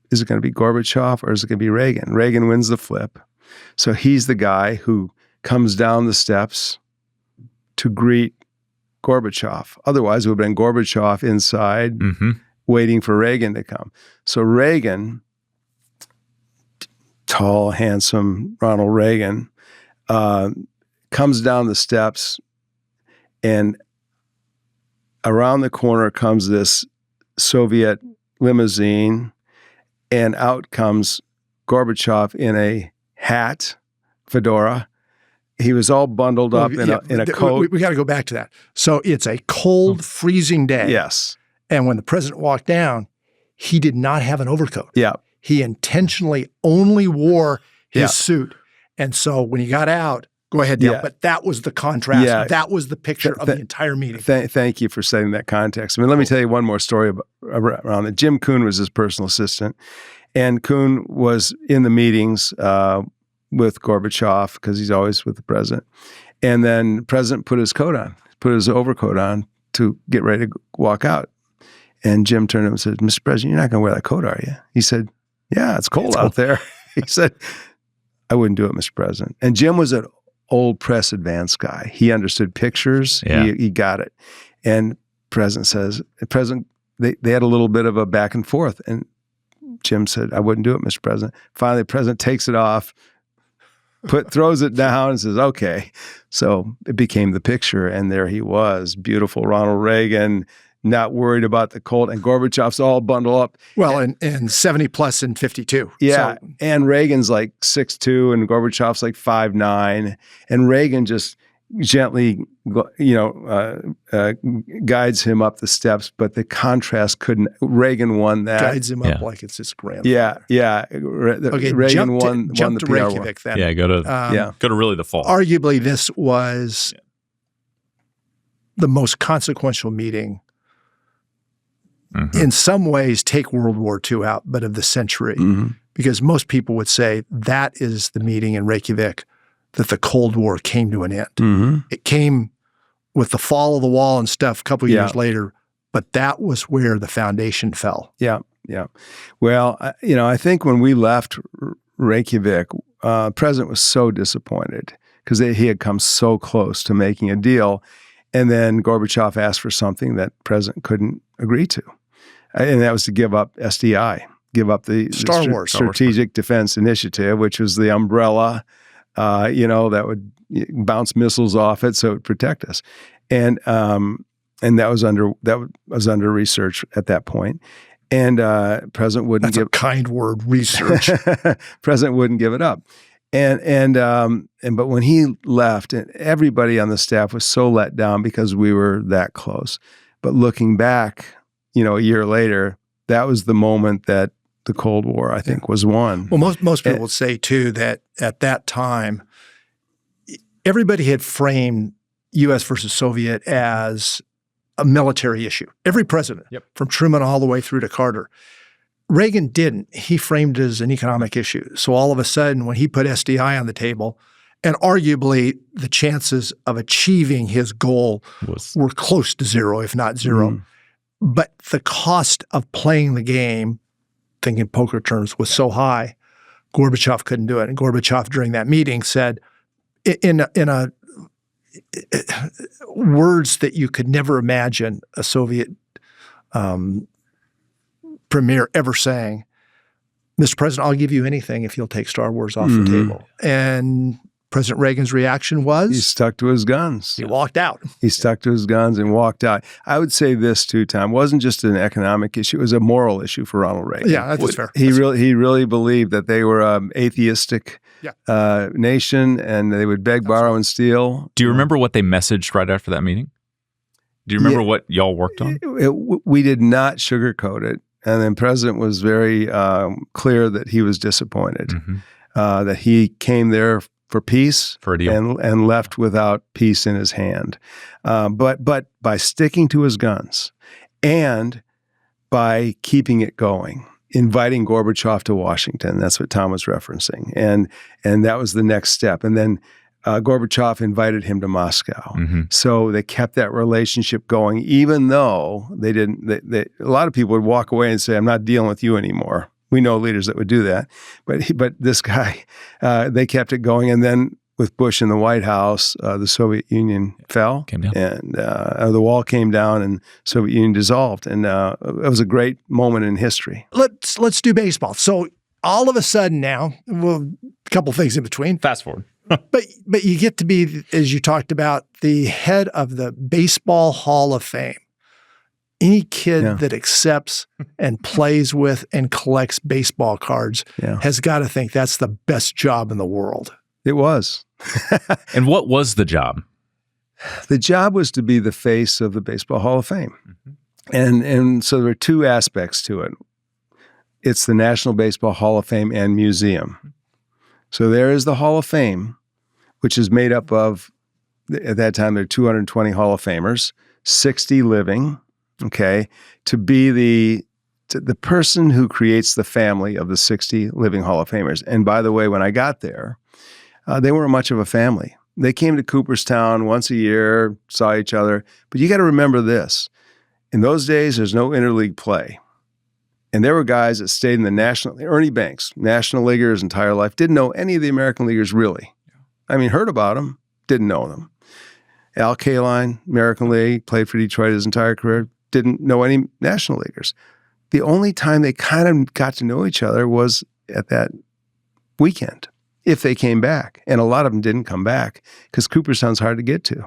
Is it going to be Gorbachev or is it going to be Reagan? Reagan wins the flip. So he's the guy who comes down the steps to greet Gorbachev. Otherwise, it would have been Gorbachev inside waiting for Reagan to come. So Reagan, tall, handsome Ronald Reagan, comes down the steps, and around the corner comes this Soviet limousine, and out comes Gorbachev in a hat, fedora. He was all bundled up in a coat. We got to go back to that. So it's a cold, freezing day. Yes. And when the president walked down, he did not have an overcoat. Yeah. He intentionally only wore his suit. And so when he got out, go ahead, Dale, but that was the contrast. Yeah. That was the picture of the entire meeting. Thank you for setting that context. I mean, let me tell you one more story around it. Jim Kuhn was his personal assistant, and Kuhn was in the meetings with Gorbachev because he's always with the president. And then the president put his overcoat on to get ready to walk out. And Jim turned to him and said, "Mr. President, you're not going to wear that coat, are you?" He said, "Yeah, it's cold out there." He said, "I wouldn't do it, Mr. President." And Jim was an old press advanced guy. He understood pictures. Yeah. He got it. And President says, they had a little bit of a back and forth. And Jim said, "I wouldn't do it, Mr. President." Finally, the president takes it off, throws it down and says, "Okay." So it became the picture. And there he was, beautiful Ronald Reagan, not worried about the cold. And Gorbachev's all bundled up. Well, and 70 plus and 52. Yeah. So. And Reagan's like 6'2", and Gorbachev's like 5'9". And Reagan just gently, guides him up the steps, but the contrast couldn't. Reagan won that. Guides him up like it's his grandfather. Yeah. Okay, Reagan jump the to PR war. Reykjavik then. Yeah, go to really the fall. Arguably, this was the most consequential meeting. In some ways, take World War II out, but of the century. Because most people would say that is the meeting in Reykjavik that the Cold War came to an end. It came with the fall of the wall and stuff a couple of years later, but that was where the foundation fell. Yeah. Well, I think when we left Reykjavik, President was so disappointed because he had come so close to making a deal, and then Gorbachev asked for something that President couldn't agree to, and that was to give up SDI, give up the Star Wars Strategic Defense Initiative, which was the umbrella, that would bounce missiles off it so it would protect us, and that was under research at that point. And President wouldn't That's a kind word, research. President wouldn't give it up. But when he left, and everybody on the staff was so let down because we were that close. But looking back, a year later, that was the moment that the Cold War, I think, was won. Well, most people would say too that at that time, everybody had framed U.S. versus Soviet as a military issue. Every president, from Truman all the way through to Carter. Reagan didn't. He framed it as an economic issue. So all of a sudden, when he put SDI on the table, and arguably the chances of achieving his goal were close to zero, if not zero. But the cost of playing the game, thinking poker terms, was so high, Gorbachev couldn't do it. And Gorbachev, during that meeting, said, in words that you could never imagine a Soviet premier ever saying, "Mr. President, I'll give you anything if you'll take Star Wars off the table." And President Reagan's reaction was? He stuck to his guns. He walked out. He stuck to his guns and walked out. I would say this too, Tom. It wasn't just an economic issue. It was a moral issue for Ronald Reagan. Yeah, that's fair. He really believed that they were an atheistic nation, and they would beg, borrow, and steal. Do you remember what they messaged right after that meeting? Do you remember what y'all worked on? We did not sugarcoat it. And then President was very clear that he was disappointed, that he came there for peace, for a deal, and left without peace in his hand. But by sticking to his guns and by keeping it going, inviting Gorbachev to Washington, that's what Tom was referencing, and that was the next step. And then Gorbachev invited him to Moscow. So they kept that relationship going, even though they didn't. A lot of people would walk away and say, "I'm not dealing with you anymore." We know leaders that would do that, but this guy, they kept it going. And then with Bush in the White House, the Soviet Union came down, and the wall came down, and Soviet Union dissolved. And it was a great moment in history. Let's do baseball. So all of a sudden now, well, a couple things in between. Fast forward. But you get to be, as you talked about, the head of the Baseball Hall of Fame. Any kid that accepts and plays with and collects baseball cards has got to think that's the best job in the world. It was. And what was the job? The job was to be the face of the Baseball Hall of Fame. And so there are two aspects to it. It's the National Baseball Hall of Fame and Museum. So there is the Hall of Fame, which is made up of, at that time, there were 220 Hall of Famers, 60 living, to be the person who creates the family of the 60 living Hall of Famers. And by the way, when I got there, they weren't much of a family. They came to Cooperstown once a year, saw each other. But you got to remember this. In those days, there's no interleague play. And there were guys that stayed in the National, Ernie Banks, National Leaguer his entire life, didn't know any of the American Leaguers really. I mean, heard about them, didn't know them. Al Kaline, American League, played for Detroit his entire career, didn't know any National Leaguers. The only time they kind of got to know each other was at that weekend, if they came back. And a lot of them didn't come back because Cooperstown's hard to get to.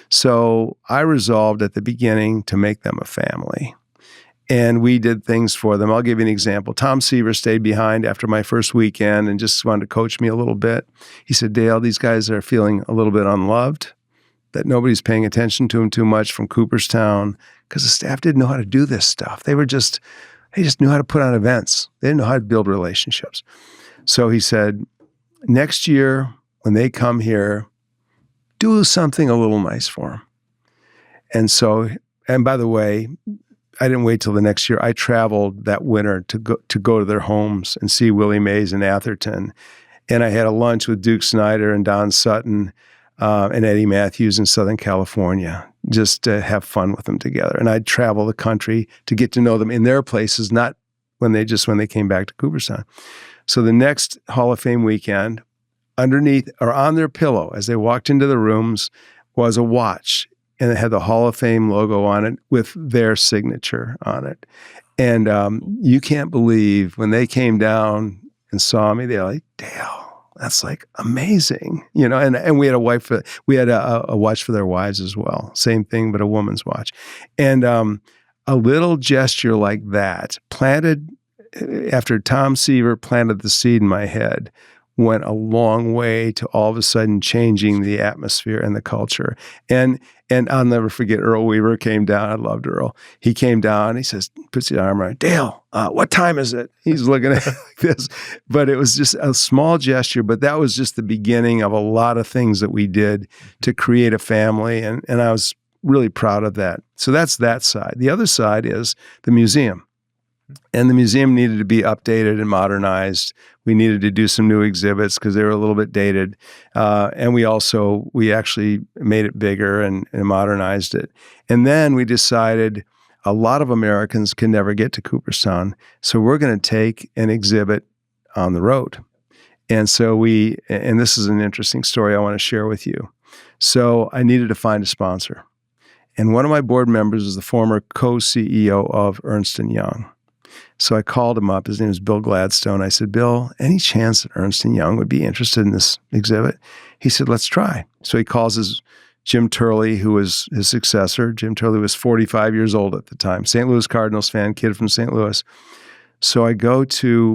So I resolved at the beginning to make them a family. And we did things for them. I'll give you an example. Tom Seaver stayed behind after my first weekend and just wanted to coach me a little bit. He said, "Dale, these guys are feeling a little bit unloved. that nobody's paying attention to him too much from Cooperstown because the staff didn't know how to do this stuff. They just knew how to put on events. They didn't know how to build relationships. So he said, next year when they come here, do something a little nice for them. And by the way, I didn't wait till the next year. I traveled that winter to go to their homes and see Willie Mays in Atherton. And I had a lunch with Duke Snyder and Don Sutton and Eddie Matthews in Southern California, just to have fun with them together. And I'd travel the country to get to know them in their places, not when they came back to Cooperstown. So the next Hall of Fame weekend, underneath or on their pillow as they walked into the rooms was a watch. And it had the Hall of Fame logo on it with their signature on it. And you can't believe when they came down and saw me, they're like, Dale, that's like amazing. And we had a watch for their wives as well. Same thing, but a woman's watch. And a little gesture like that planted, after Tom Seaver planted the seed in my head, went a long way to all of a sudden changing the atmosphere and the culture. And I'll never forget Earl Weaver came down. I loved Earl. He came down, he says, puts the arm around, Dale, what time is it? He's looking at it like this. But it was just a small gesture, but that was just the beginning of a lot of things that we did to create a family. And I was really proud of that. So that's that side. The other side is the museum. And the museum needed to be updated and modernized. We needed to do some new exhibits because they were a little bit dated. And we actually made it bigger and modernized it. And then we decided a lot of Americans can never get to Cooperstown. So we're going to take an exhibit on the road. And so and this is an interesting story I want to share with you. So I needed to find a sponsor. And one of my board members is the former co-CEO of Ernst & Young. So I called him up. His name is Bill Gladstone. I said, Bill, any chance that Ernst & Young would be interested in this exhibit? He said, let's try. So he calls Jim Turley, who was his successor. Jim Turley was 45 years old at the time, St. Louis Cardinals fan, kid from St. Louis. So I go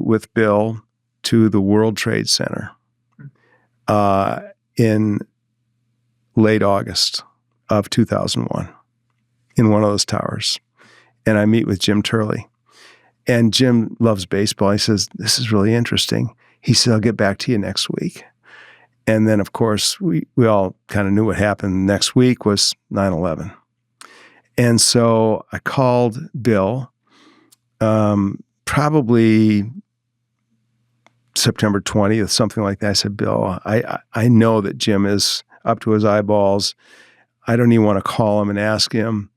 with Bill to the World Trade Center in late August of 2001 in one of those towers. And I meet with Jim Turley. And Jim loves baseball. He says, this is really interesting. He said, I'll get back to you next week. And then, of course, we all kind of knew what happened. Next week was 9/11. And so I called Bill probably September 20th, something like that. I said, Bill, I know that Jim is up to his eyeballs. I don't even want to call him and ask him,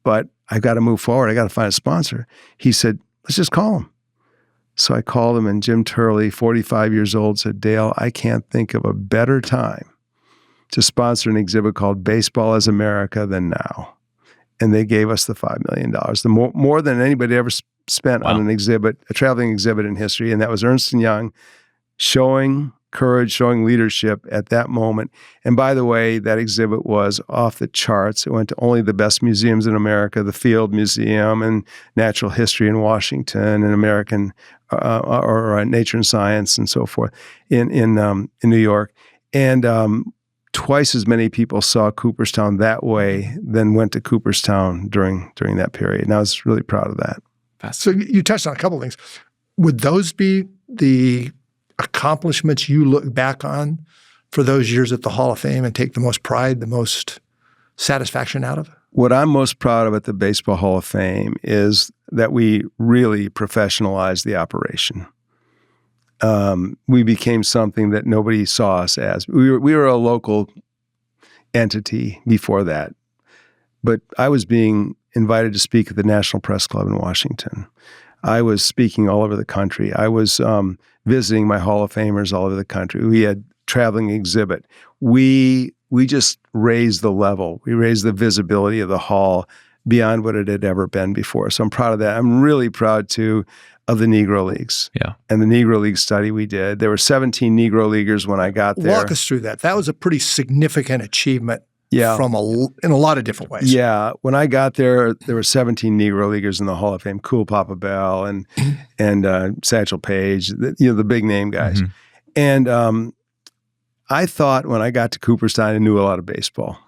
but I've got to move forward. I got to find a sponsor. He said, let's just call him. So I called him, and Jim Turley, 45 years old, said, Dale, I can't think of a better time to sponsor an exhibit called Baseball as America than now. And they gave us the $5 million, the more than anybody ever spent on an exhibit, a traveling exhibit in history. And that was Ernst & Young showing courage, showing leadership at that moment. And by the way, that exhibit was off the charts. It went to only the best museums in America, the Field Museum and Natural History in Washington and American or Nature and Science and so forth in New York. And twice as many people saw Cooperstown that way than went to Cooperstown during that period. And I was really proud of that. So you touched on a couple of things. Would those be the accomplishments you look back on for those years at the Hall of Fame and take the most pride, the most satisfaction out of? What I'm most proud of at the Baseball Hall of Fame is that we really professionalized the operation. We became something that nobody saw us as. We were a local entity before that, but I was being invited to speak at the National Press Club in Washington. I was speaking all over the country. I was visiting my Hall of Famers all over the country. We had traveling exhibit. We just raised the level. We raised the visibility of the hall beyond what it had ever been before. So I'm proud of that. I'm really proud, too, of the Negro Leagues. Yeah. And the Negro League study we did. There were 17 Negro Leaguers when I got there. Walk us through that. That was a pretty significant achievement in a lot of different ways. Yeah. When I got there were 17 Negro Leaguers in the Hall of Fame. Cool Papa Bell and Satchel Paige, the big name guys. Mm-hmm. And I thought when I got to Cooperstown, I knew a lot of baseball.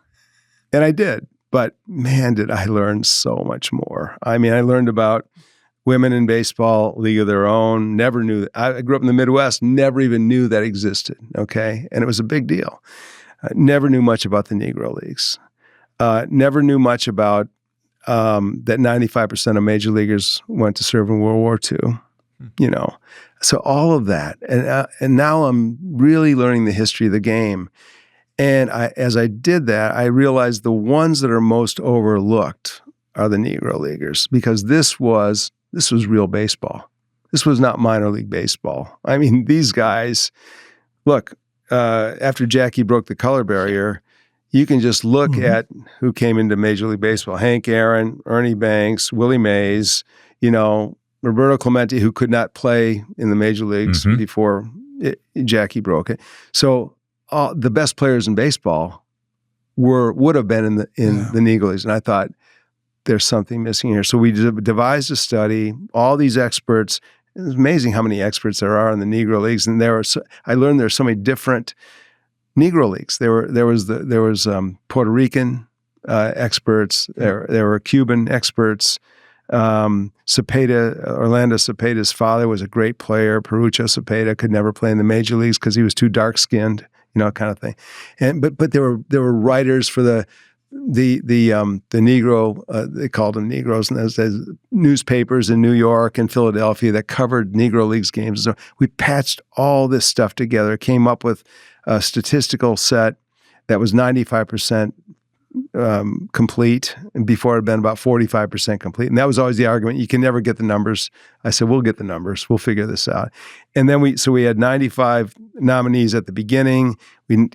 And I did. But man, did I learn so much more. I mean, I learned about women in baseball, league of their own. Never knew. I grew up in the Midwest, never even knew that existed, okay? And it was a big deal. Never knew much about the Negro Leagues. Never knew much about that 95% of major leaguers went to serve in World War II, you know. So all of that. And now I'm really learning the history of the game. And as I did that, I realized the ones that are most overlooked are the Negro Leaguers, because this was real baseball. This was not minor league baseball. I mean, these guys, look, after Jackie broke the color barrier, you can just look at who came into Major League Baseball. Hank Aaron, Ernie Banks, Willie Mays, you know, Roberto Clemente, who could not play in the major leagues before Jackie broke it. So the best players in baseball would have been in the Negro Leagues. And I thought, there's something missing here. So we devised a study, all these experts. It's amazing how many experts there are in the Negro Leagues. And I learned there are so many different Negro Leagues. There was Puerto Rican experts. There were Cuban experts. Orlando Cepeda's father was a great player. Perucho Cepeda could never play in the major leagues because he was too dark-skinned, you know, kind of thing. And but there were writers for the Negro, they called them Negroes, and there's newspapers in New York and Philadelphia that covered Negro Leagues games. So we patched all this stuff together, came up with a statistical set that was 95% complete, and before it had been about 45% complete. And that was always the argument. You can never get the numbers. I said, we'll get the numbers. We'll figure this out. And then we had 95 nominees at the beginning. We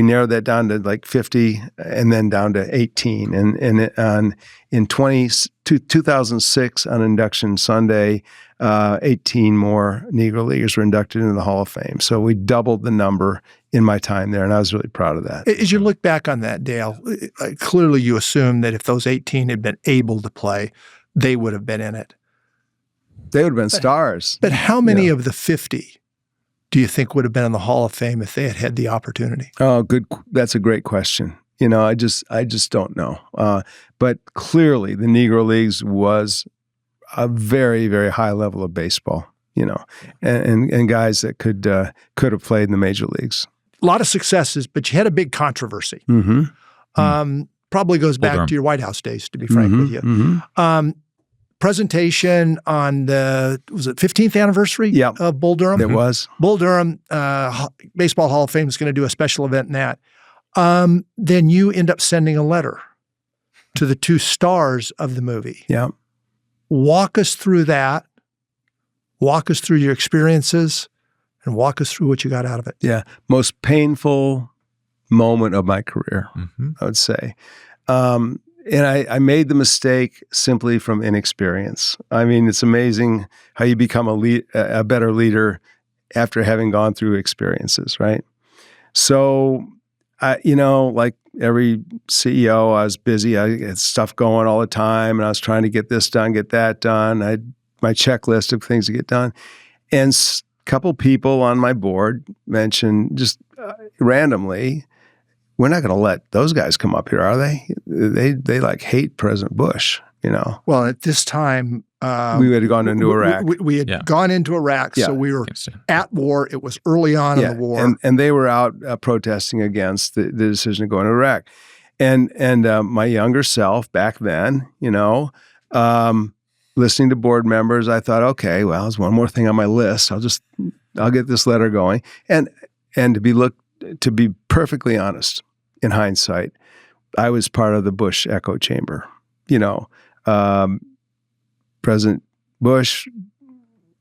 narrowed that down to like 50 and then down to 18. And in 2006 on Induction Sunday, 18 more Negro Leaguers were inducted into the Hall of Fame. So we doubled the number in my time there, and I was really proud of that. As you look back on that, Dale, clearly you assume that if those 18 had been able to play, they would have been in it. They would have been stars. But how many of the 50 do you think would have been in the Hall of Fame if they had had the opportunity? Oh, good. That's a great question. You know, I just don't know. But clearly the Negro Leagues was a very, very high level of baseball, you know, and guys that could have played in the major leagues. A lot of successes, but you had a big controversy. Probably goes back to your White House days, to be frank with you. Presentation on was it 15th anniversary of Bull Durham? It was. Bull Durham, Baseball Hall of Fame is going to do a special event in that. Then you end up sending a letter to the two stars of the movie. Yeah. Walk us through that. Walk us through your experiences and walk us through what you got out of it. Yeah. Most painful moment of my career, I would say. And I made the mistake simply from inexperience. I mean, it's amazing how you become a better leader after having gone through experiences, right? So, like every CEO, I was busy. I had stuff going all the time, and I was trying to get this done, get that done. I had my checklist of things to get done. And a couple people on my board mentioned just randomly, we're not going to let those guys come up here, are they? They like hate President Bush, you know. Well, at this time, we had gone into Iraq. We had gone into Iraq, so we were at war. It was early on in the war, and they were out protesting against the decision to go into Iraq. And my younger self back then, you know, listening to board members, I thought, okay, well, there's one more thing on my list. I'll get this letter going, and to be perfectly honest, in hindsight, I was part of the Bush echo chamber. You know, President Bush,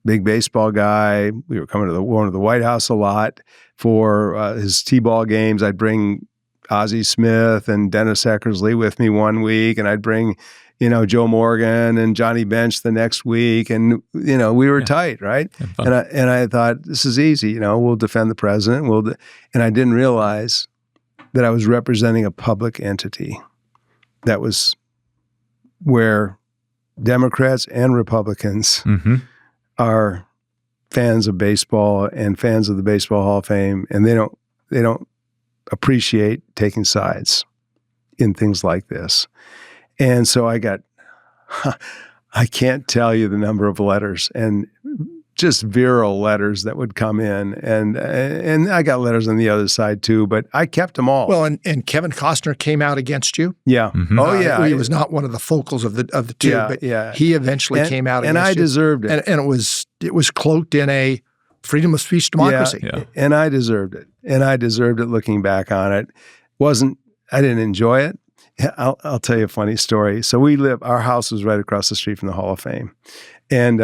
big baseball guy. We were coming to going to the White House a lot for his T-ball games. I'd bring Ozzie Smith and Dennis Eckersley with me one week, and I'd bring, Joe Morgan and Johnny Bench the next week, and we were tight, right? And I thought, this is easy. We'll defend the president. And I didn't realize that I was representing a public entity. That was where Democrats and Republicans are fans of baseball and fans of the Baseball Hall of Fame, and they don't appreciate taking sides in things like this. And so I can't tell you the number of letters and just virile letters that would come in. And I got letters on the other side too, but I kept them all. Well, and Kevin Costner came out against you. Yeah. Mm-hmm. Oh, yeah. He was not one of the focals of the two, but he eventually came out against you. And I deserved it. And it was cloaked in a freedom of speech democracy. Yeah. And I deserved it. And I deserved it looking back on it. I didn't enjoy it. I'll tell you a funny story. So our house was right across the street from the Hall of Fame. And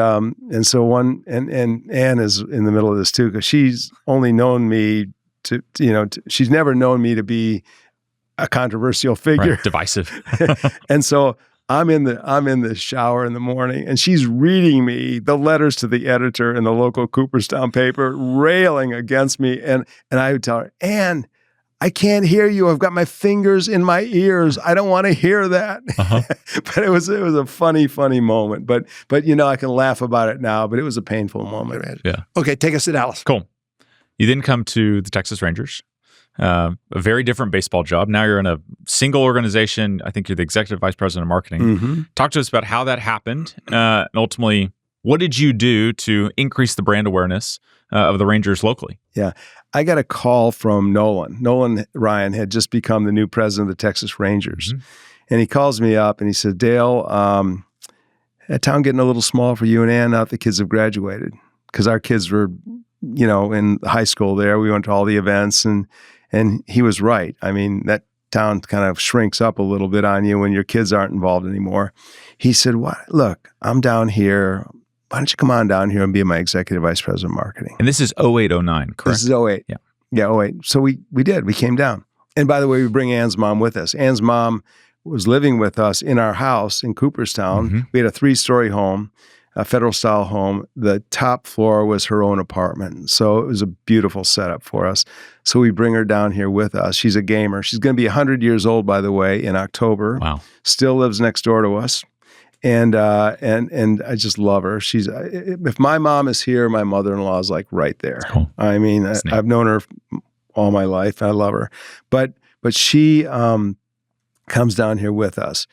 so and Ann is in the middle of this too, because she's only known me she's never known me to be a controversial figure. Right, divisive. And so I'm in the shower in the morning, and she's reading me the letters to the editor in the local Cooperstown paper, railing against me. And I would tell her, Ann, I can't hear you. I've got my fingers in my ears. I don't want to hear that. Uh-huh. But it was a funny moment. But I can laugh about it now, but it was a painful moment. Yeah. Okay, take us to Dallas. Cool. You then come to the Texas Rangers, a very different baseball job. Now you're in a single organization. I think you're the executive vice president of marketing. Mm-hmm. Talk to us about how that happened, and ultimately, what did you do to increase the brand awareness of the Rangers locally? Yeah. I got a call from Nolan. Nolan Ryan had just become the new president of the Texas Rangers. Mm-hmm. And he calls me up and he said, Dale, that town getting a little small for you and Ann now that the kids have graduated. Because our kids were, in high school there. We went to all the events and he was right. I mean, that town kind of shrinks up a little bit on you when your kids aren't involved anymore. He said, look, I'm down here. Why don't you come on down here and be my executive vice president of marketing? And this is 08, 09, correct? This is 08. Yeah, 08. So we did. We came down. And by the way, we bring Ann's mom with us. Ann's mom was living with us in our house in Cooperstown. Mm-hmm. We had a 3-story home, a federal-style home. The top floor was her own apartment. So it was a beautiful setup for us. So we bring her down here with us. She's a gamer. She's going to be 100 years old, by the way, in October. Wow. Still lives next door to us. And I just love her. If my mom is here, my mother-in-law is like right there. Cool. I mean, I've known her all my life. I love her, but she comes down here with us.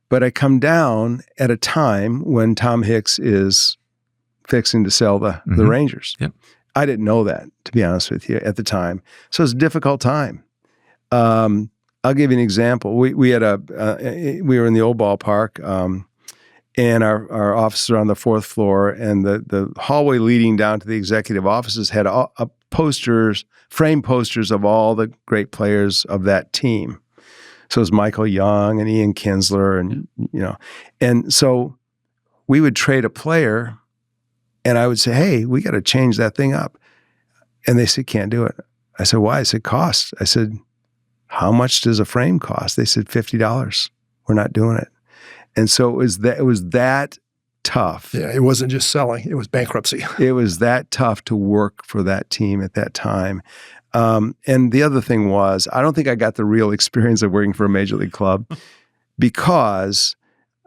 But I come down at a time when Tom Hicks is fixing to sell the Rangers. Yep. I didn't know that, to be honest with you, at the time. So it's a difficult time. I'll give you an example. We were in the old ballpark. And our offices are on the 4th floor, and the hallway leading down to the executive offices had framed posters of all the great players of that team. So it was Michael Young and Ian Kinsler, and so we would trade a player, and I would say, hey, we got to change that thing up. And they said, can't do it. I said, why? I said, cost. I said, how much does a frame cost? They said, $50. We're not doing it. And so it was that tough. Yeah, it wasn't just selling; it was bankruptcy. It was that tough to work for that team at that time. And the other thing was, I don't think I got the real experience of working for a major league club because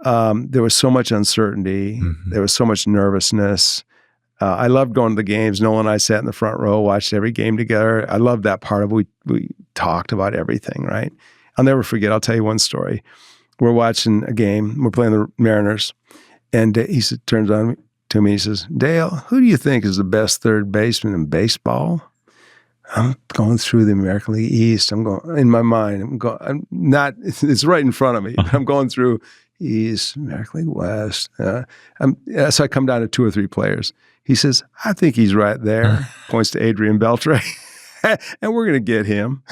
there was so much uncertainty. Mm-hmm. There was so much nervousness. I loved going to the games. Nolan and I sat in the front row, watched every game together. I loved that part of it. We talked about everything, right? I'll never forget. I'll tell you one story. We're watching a game. We're playing the Mariners. And he turns on to me. He says, Dale, who do you think is the best third baseman in baseball? I'm going through the American League East. I'm going, in my mind, it's right in front of me. I'm going through East, American League West. So I come down to 2 or 3 players. He says, I think he's right there. Points to Adrian Beltre. And we're going to get him.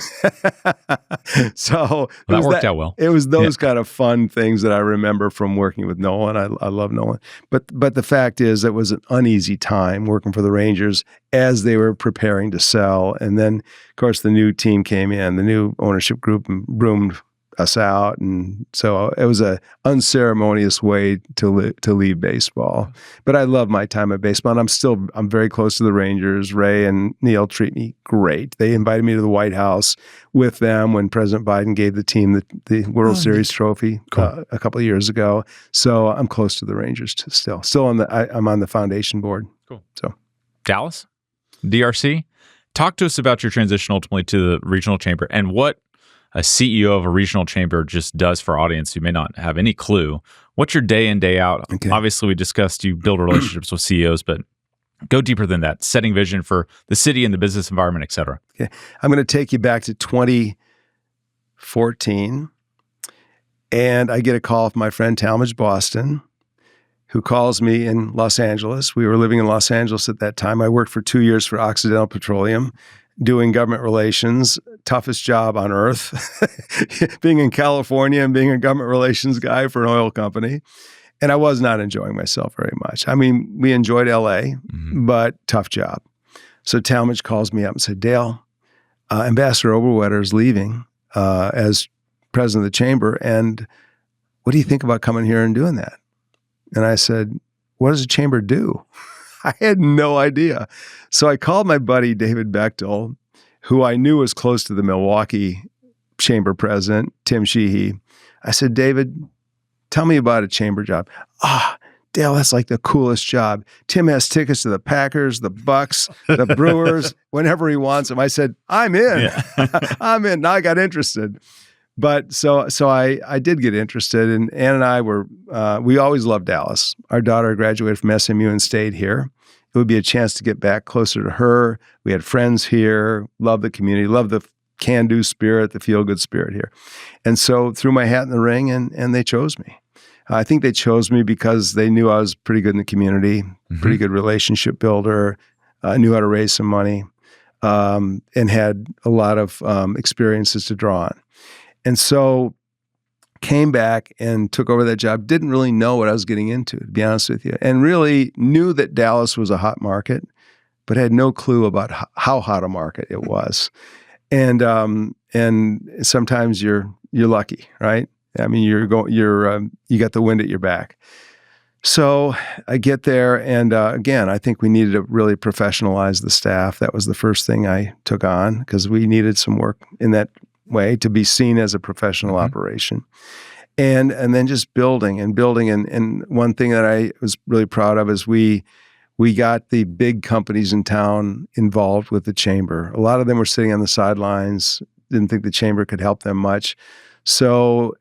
So that worked out well. It was those kind of fun things that I remember from working with Nolan. I love Nolan. But the fact is, it was an uneasy time working for the Rangers as they were preparing to sell. And then, of course, the new team came in, the new ownership group broomed us out. And so it was an unceremonious way to leave baseball. But I love my time at baseball, and I'm very close to the Rangers. Ray and Neil treat me great. They invited me to the White House with them when President Biden gave the team the World Series trophy a couple of years ago. So I'm close to the Rangers still. I'm on the foundation board. Cool. So Dallas, DRC. Talk to us about your transition ultimately to the regional chamber and what a CEO of a regional chamber just does for our audience who may not have any clue. What's your day in, day out? Okay. Obviously, we discussed you build relationships with CEOs, but go deeper than that, setting vision for the city and the business environment, et cetera. Okay. I'm going to take you back to 2014, and I get a call from my friend Talmadge Boston, who calls me in Los Angeles. We were living in Los Angeles at that time. I worked for 2 years for Occidental Petroleum, doing government relations, toughest job on earth, being in California and being a government relations guy for an oil company. And I was not enjoying myself very much. I mean, we enjoyed LA, but tough job. So Talmadge calls me up and said, Dale, Ambassador Oberwetter is leaving as president of the chamber. And what do you think about coming here and doing that? And I said, what does the chamber do? I had no idea. So I called my buddy, David Bechtel, who I knew was close to the Milwaukee chamber president, Tim Sheehy. I said, David, tell me about a chamber job. Dale, that's like the coolest job. Tim has tickets to the Packers, the Bucks, the Brewers, whenever he wants them. I said, I'm in. Yeah. I'm in. Now I got interested. But so I did get interested, and Ann and I we always loved Dallas. Our daughter graduated from SMU and stayed here. It would be a chance to get back closer to her. We had friends here, loved the community, loved the can-do spirit, the feel-good spirit here. And so threw my hat in the ring, and they chose me. I think they chose me because they knew I was pretty good in the community, pretty good relationship builder, knew how to raise some money, and had a lot of experiences to draw on. And so came back and took over that job, didn't really know what I was getting into, to be honest with you, and really knew that Dallas was a hot market, but had no clue about how hot a market it was. And sometimes you're lucky, right? I mean, you got the wind at your back. So I get there, and again, I think we needed to really professionalize the staff. That was the first thing I took on, because we needed some work in that way to be seen as a professional operation. And then just building. And one thing that I was really proud of is we got the big companies in town involved with the chamber. A lot of them were sitting on the sidelines, didn't think the chamber could help them much. So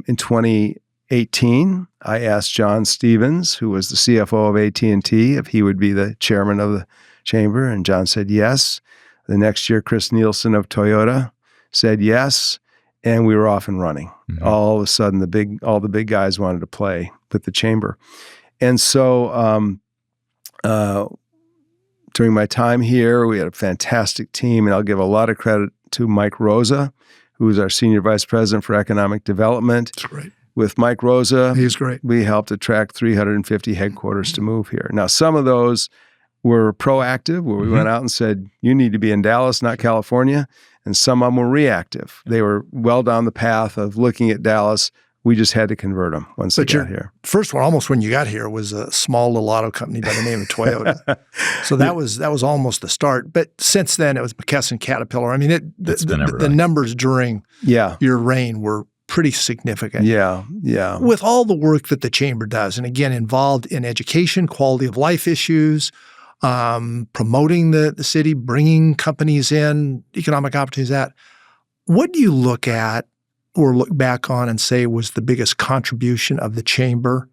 in 2018, I asked John Stevens, who was the CFO of AT&T, if he would be the chairman of the chamber, and John said yes. The next year, Chris Nielsen of Toyota said yes, and we were off and running. All of a sudden, all the big guys wanted to play with the chamber. And so during my time here, we had a fantastic team, and I'll give a lot of credit to Mike Rosa, who is our Senior Vice President for Economic Development. That's great. With Mike Rosa, he's great. We helped attract 350 headquarters to move here. Now, some of those were proactive, where we went out and said, you need to be in Dallas, not California. And some of them were reactive. They were well down the path of looking at Dallas. We just had to convert them once they got here. First one, almost when you got here, was a small little auto company by the name of Toyota. So that was almost the start. But since then, it was McKesson, Caterpillar. I mean, the numbers during your reign were pretty significant. Yeah. With all the work that the chamber does, and again, involved in education, quality of life issues, promoting the city, bringing companies in, economic opportunities, what do you look at or look back on and say was the biggest contribution of the chamber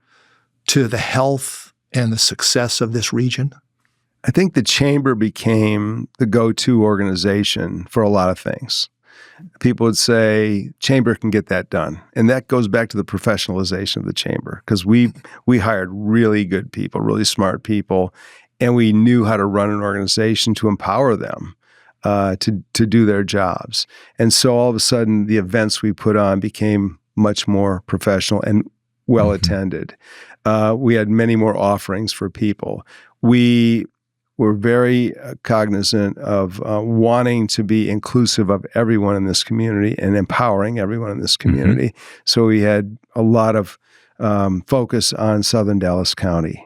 to the health and the success of this region? I think the chamber became the go-to organization for a lot of things. People would say, chamber can get that done. And that goes back to the professionalization of the chamber, because we hired really good people, really smart people, and we knew how to run an organization to empower them to do their jobs. And so all of a sudden, the events we put on became much more professional and well attended. We had many more offerings for people. We were very cognizant of wanting to be inclusive of everyone in this community and empowering everyone in this community. So we had a lot of focus on Southern Dallas County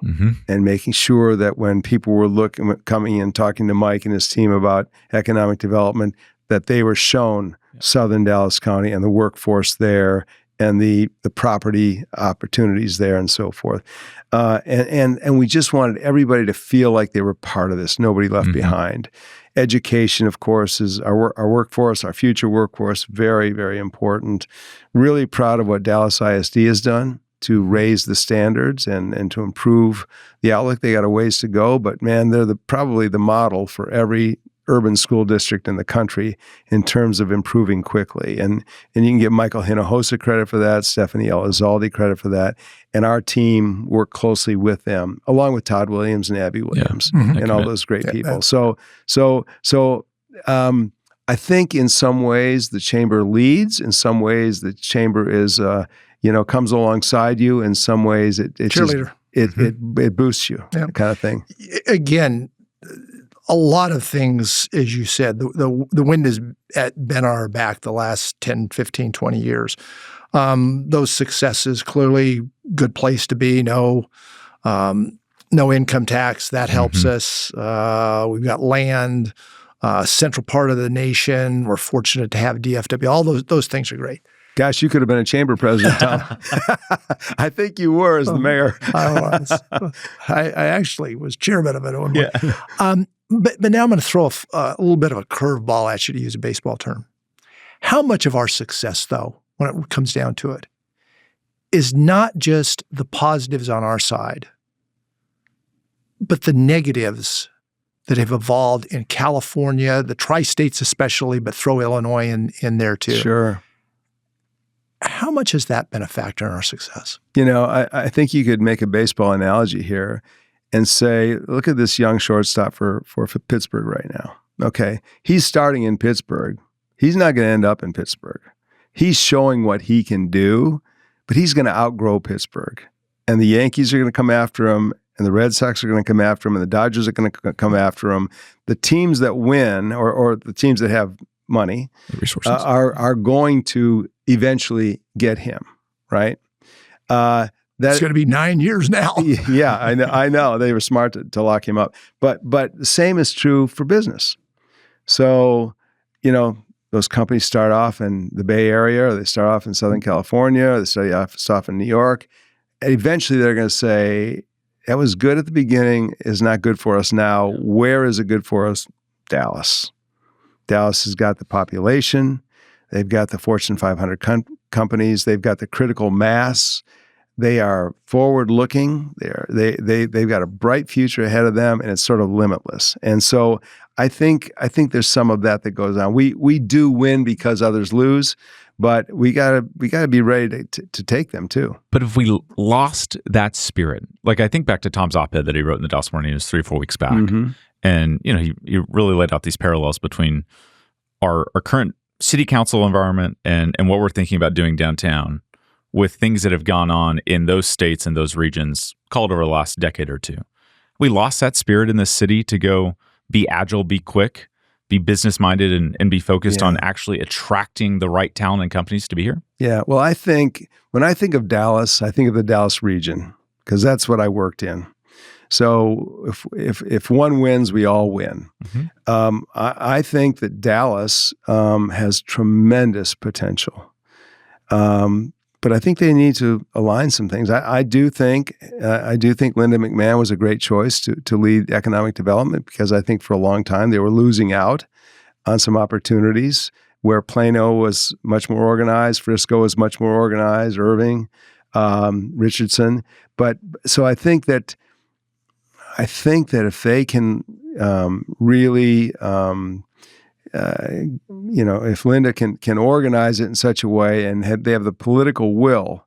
and making sure that when people were coming in, talking to Mike and his team about economic development, that they were shown Southern Dallas County and the workforce there and the property opportunities there and so forth. And we just wanted everybody to feel like they were part of this, nobody left behind. education, of course, is our workforce, our future workforce, very, very important. Really proud of what Dallas ISD has done to raise the standards and to improve the outlook. They got a ways to go, but man, they're probably the model for every urban school district in the country in terms of improving quickly. And you can give Michael Hinojosa credit for that, Stephanie Elizalde credit for that. And our team worked closely with them, along with Todd Williams and Abby Williams and all those great people. So I think in some ways the chamber leads. In some ways the chamber is, comes alongside you. In some ways it cheerleader. It boosts you, kind of thing. Again, a lot of things, as you said, the wind has been on our back the last 10, 15, 20 years. Those successes, clearly good place to be, no income tax, that helps us. We've got land, central part of the nation. We're fortunate to have DFW. All those things are great. Gosh, you could have been a chamber president, Tom. I think you were as the mayor. I was. I actually was chairman of it at one point. But now I'm going to throw a little bit of a curveball at you, to use a baseball term. How much of our success, though, when it comes down to it, is not just the positives on our side, but the negatives that have evolved in California, the tri-states especially, but throw Illinois in there too. Sure. How much has that been a factor in our success? I think you could make a baseball analogy here and say, look at this young shortstop for Pittsburgh right now. Okay, he's starting in Pittsburgh. He's not going to end up in Pittsburgh. He's showing what he can do, but he's going to outgrow Pittsburgh. And the Yankees are going to come after him, and the Red Sox are going to come after him, and the Dodgers are going to come after him. The teams that win, or the teams that have money, resources, are going to eventually get him, right? It's going to be 9 years now. Yeah, I know. They were smart to lock him up. But the same is true for business. So, those companies start off in the Bay Area, or they start off in Southern California, or they start off in New York. And eventually they're going to say, that was good at the beginning, is not good for us now. Where is it good for us? Dallas. Dallas has got the population. They've got the Fortune 500 companies. They've got the critical mass. They are forward-looking. They've got a bright future ahead of them, and it's sort of limitless. And so I think there's some of that goes on. We do win because others lose, but we gotta be ready to take them too. But if we lost that spirit, like I think back to Tom's op-ed that he wrote in the Dallas Morning News 3 or 4 weeks back, and he really laid out these parallels between our current city council environment and what we're thinking about doing downtown, with things that have gone on in those states and those regions, called over the last decade or two. We lost that spirit in this city to go be agile, be quick, be business-minded, and be focused on actually attracting the right talent and companies to be here. Yeah, well, I think when I think of Dallas, I think of the Dallas region, because that's what I worked in. So if one wins, we all win. I think that Dallas has tremendous potential. But I think they need to align some things. I do think Linda McMahon was a great choice to lead economic development, because I think for a long time they were losing out on some opportunities where Plano was much more organized, Frisco was much more organized, Irving, Richardson. But so I think that if they can really if Linda can organize it in such a way and they have the political will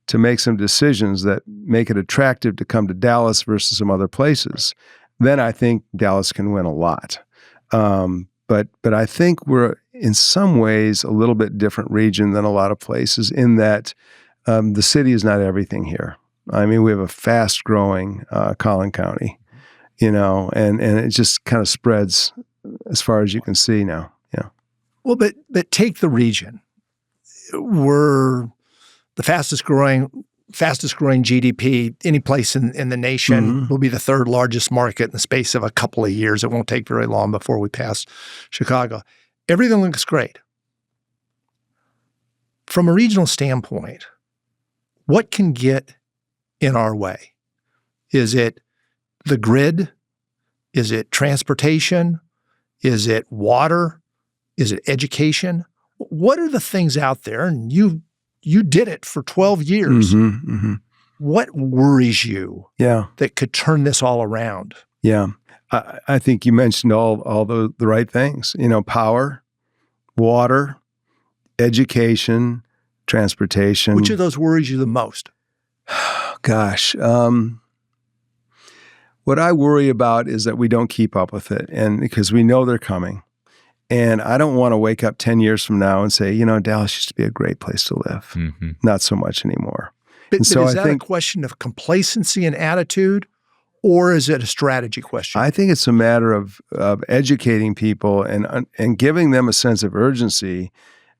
to make some decisions that make it attractive to come to Dallas versus some other places, then I think Dallas can win a lot. But I think we're in some ways a little bit different region than a lot of places in that the city is not everything here. I mean, we have a fast-growing Collin County, and it just kind of spreads as far as you can see now. Yeah. Well, but take the region. We're the fastest growing GDP any place in the nation. We'll be the third largest market in the space of a couple of years. It won't take very long before we pass Chicago. Everything looks great. From a regional standpoint, what can get in our way? Is it the grid? Is it transportation? Is it water? Is it education? What are the things out there? And you did it for 12 years. Mm-hmm, mm-hmm. What worries you Yeah. that could turn this all around? Yeah. I think you mentioned all the right things. Power, water, education, transportation. Which of those worries you the most? Gosh. What I worry about is that we don't keep up with it, and because we know they're coming. And I don't want to wake up 10 years from now and say, Dallas used to be a great place to live. Mm-hmm. Not so much anymore. But so is that a question of complacency and attitude, or is it a strategy question? I think it's a matter of educating people and giving them a sense of urgency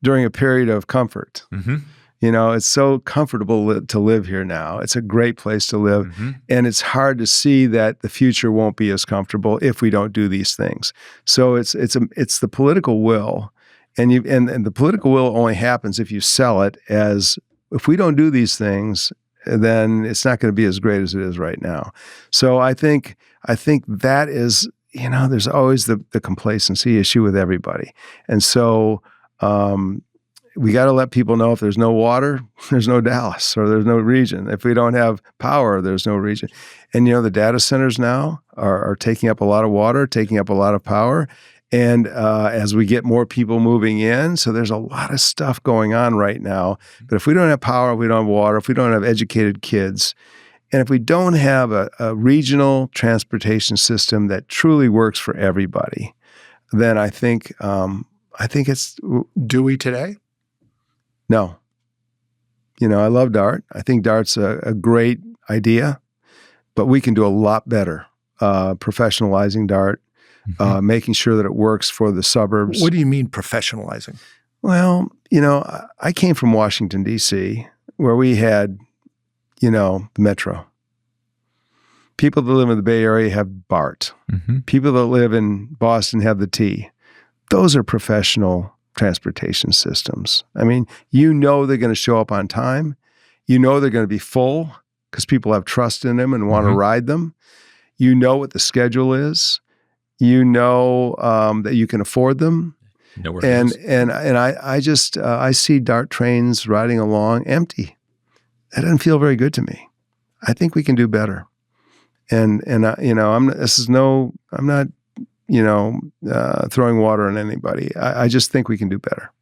during a period of comfort. Mm-hmm. It's so comfortable to live here now. It's a great place to live. Mm-hmm. And it's hard to see that the future won't be as comfortable if we don't do these things. So it's the political will. And the political will only happens if you sell it as, if we don't do these things, then it's not going to be as great as it is right now. So I think that is, there's always the complacency issue with everybody. And so, we got to let people know if there's no water, there's no Dallas, or there's no region. If we don't have power, there's no region. And, the data centers now are taking up a lot of water, taking up a lot of power. And as we get more people moving in, so there's a lot of stuff going on right now. But if we don't have power, if we don't have water, if we don't have educated kids, and if we don't have a regional transportation system that truly works for everybody, then I think it's... Do we today? No. I love DART. I think DART's a great idea, but we can do a lot better professionalizing DART, making sure that it works for the suburbs. What do you mean professionalizing? Well, I came from Washington, D.C., where we had, the Metro. People that live in the Bay Area have BART. Mm-hmm. People that live in Boston have the T. Those are professional transportation systems. I mean, they're going to show up on time. They're going to be full because people have trust in them and want to ride them. What the schedule is. That you can afford them. And I see DART trains riding along empty. That doesn't feel very good to me. I think we can do better. And I'm not throwing water on anybody. I just think we can do better.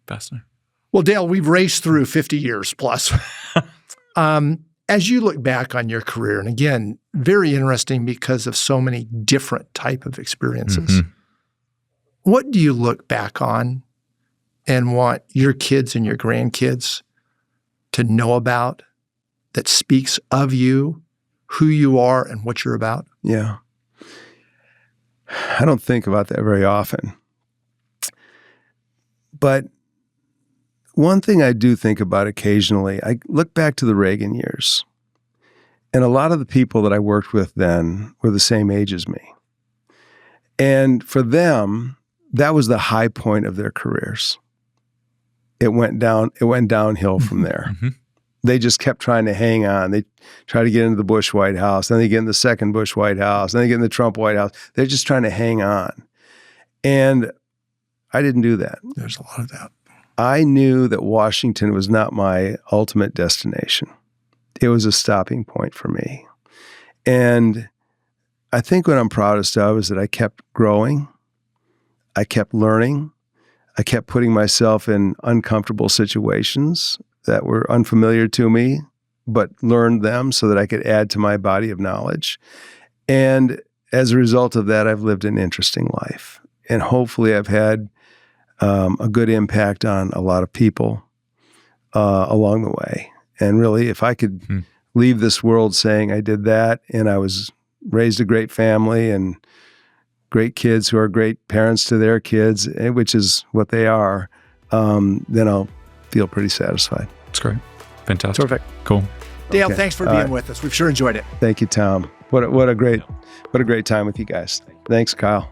Fascinating. Well, Dale, we've raced through 50 years plus. As you look back on your career, and again, very interesting because of so many different type of experiences, what do you look back on and want your kids and your grandkids to know about that speaks of you, who you are, and what you're about? Yeah. I don't think about that very often. But one thing I do think about occasionally, I look back to the Reagan years. And a lot of the people that I worked with then were the same age as me. And for them, that was the high point of their careers. It went downhill from there. Mm-hmm. They just kept trying to hang on. They tried to get into the Bush White House, then they get in the second Bush White House, then they get in the Trump White House. They're just trying to hang on. And I didn't do that. There's a lot of that. I knew that Washington was not my ultimate destination. It was a stopping point for me. And I think what I'm proudest of is that I kept growing. I kept learning. I kept putting myself in uncomfortable situations that were unfamiliar to me, but learned them so that I could add to my body of knowledge. And as a result of that, I've lived an interesting life. And hopefully I've had a good impact on a lot of people along the way. And really, if I could leave this world saying I did that and I was raised a great family and great kids who are great parents to their kids, which is what they are, then I'll feel pretty satisfied. That's great. Fantastic. Terrific. Cool. Dale, Okay. thanks for being with us. We've sure enjoyed it. Thank you, Tom. What a great time with you guys. Thanks, Kyle.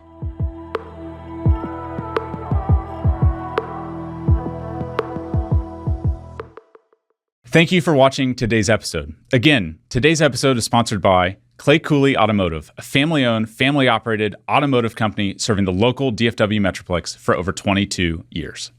Thank you for watching today's episode. Again, today's episode is sponsored by Clay Cooley Automotive, a family-owned, family-operated automotive company serving the local DFW Metroplex for over 22 years.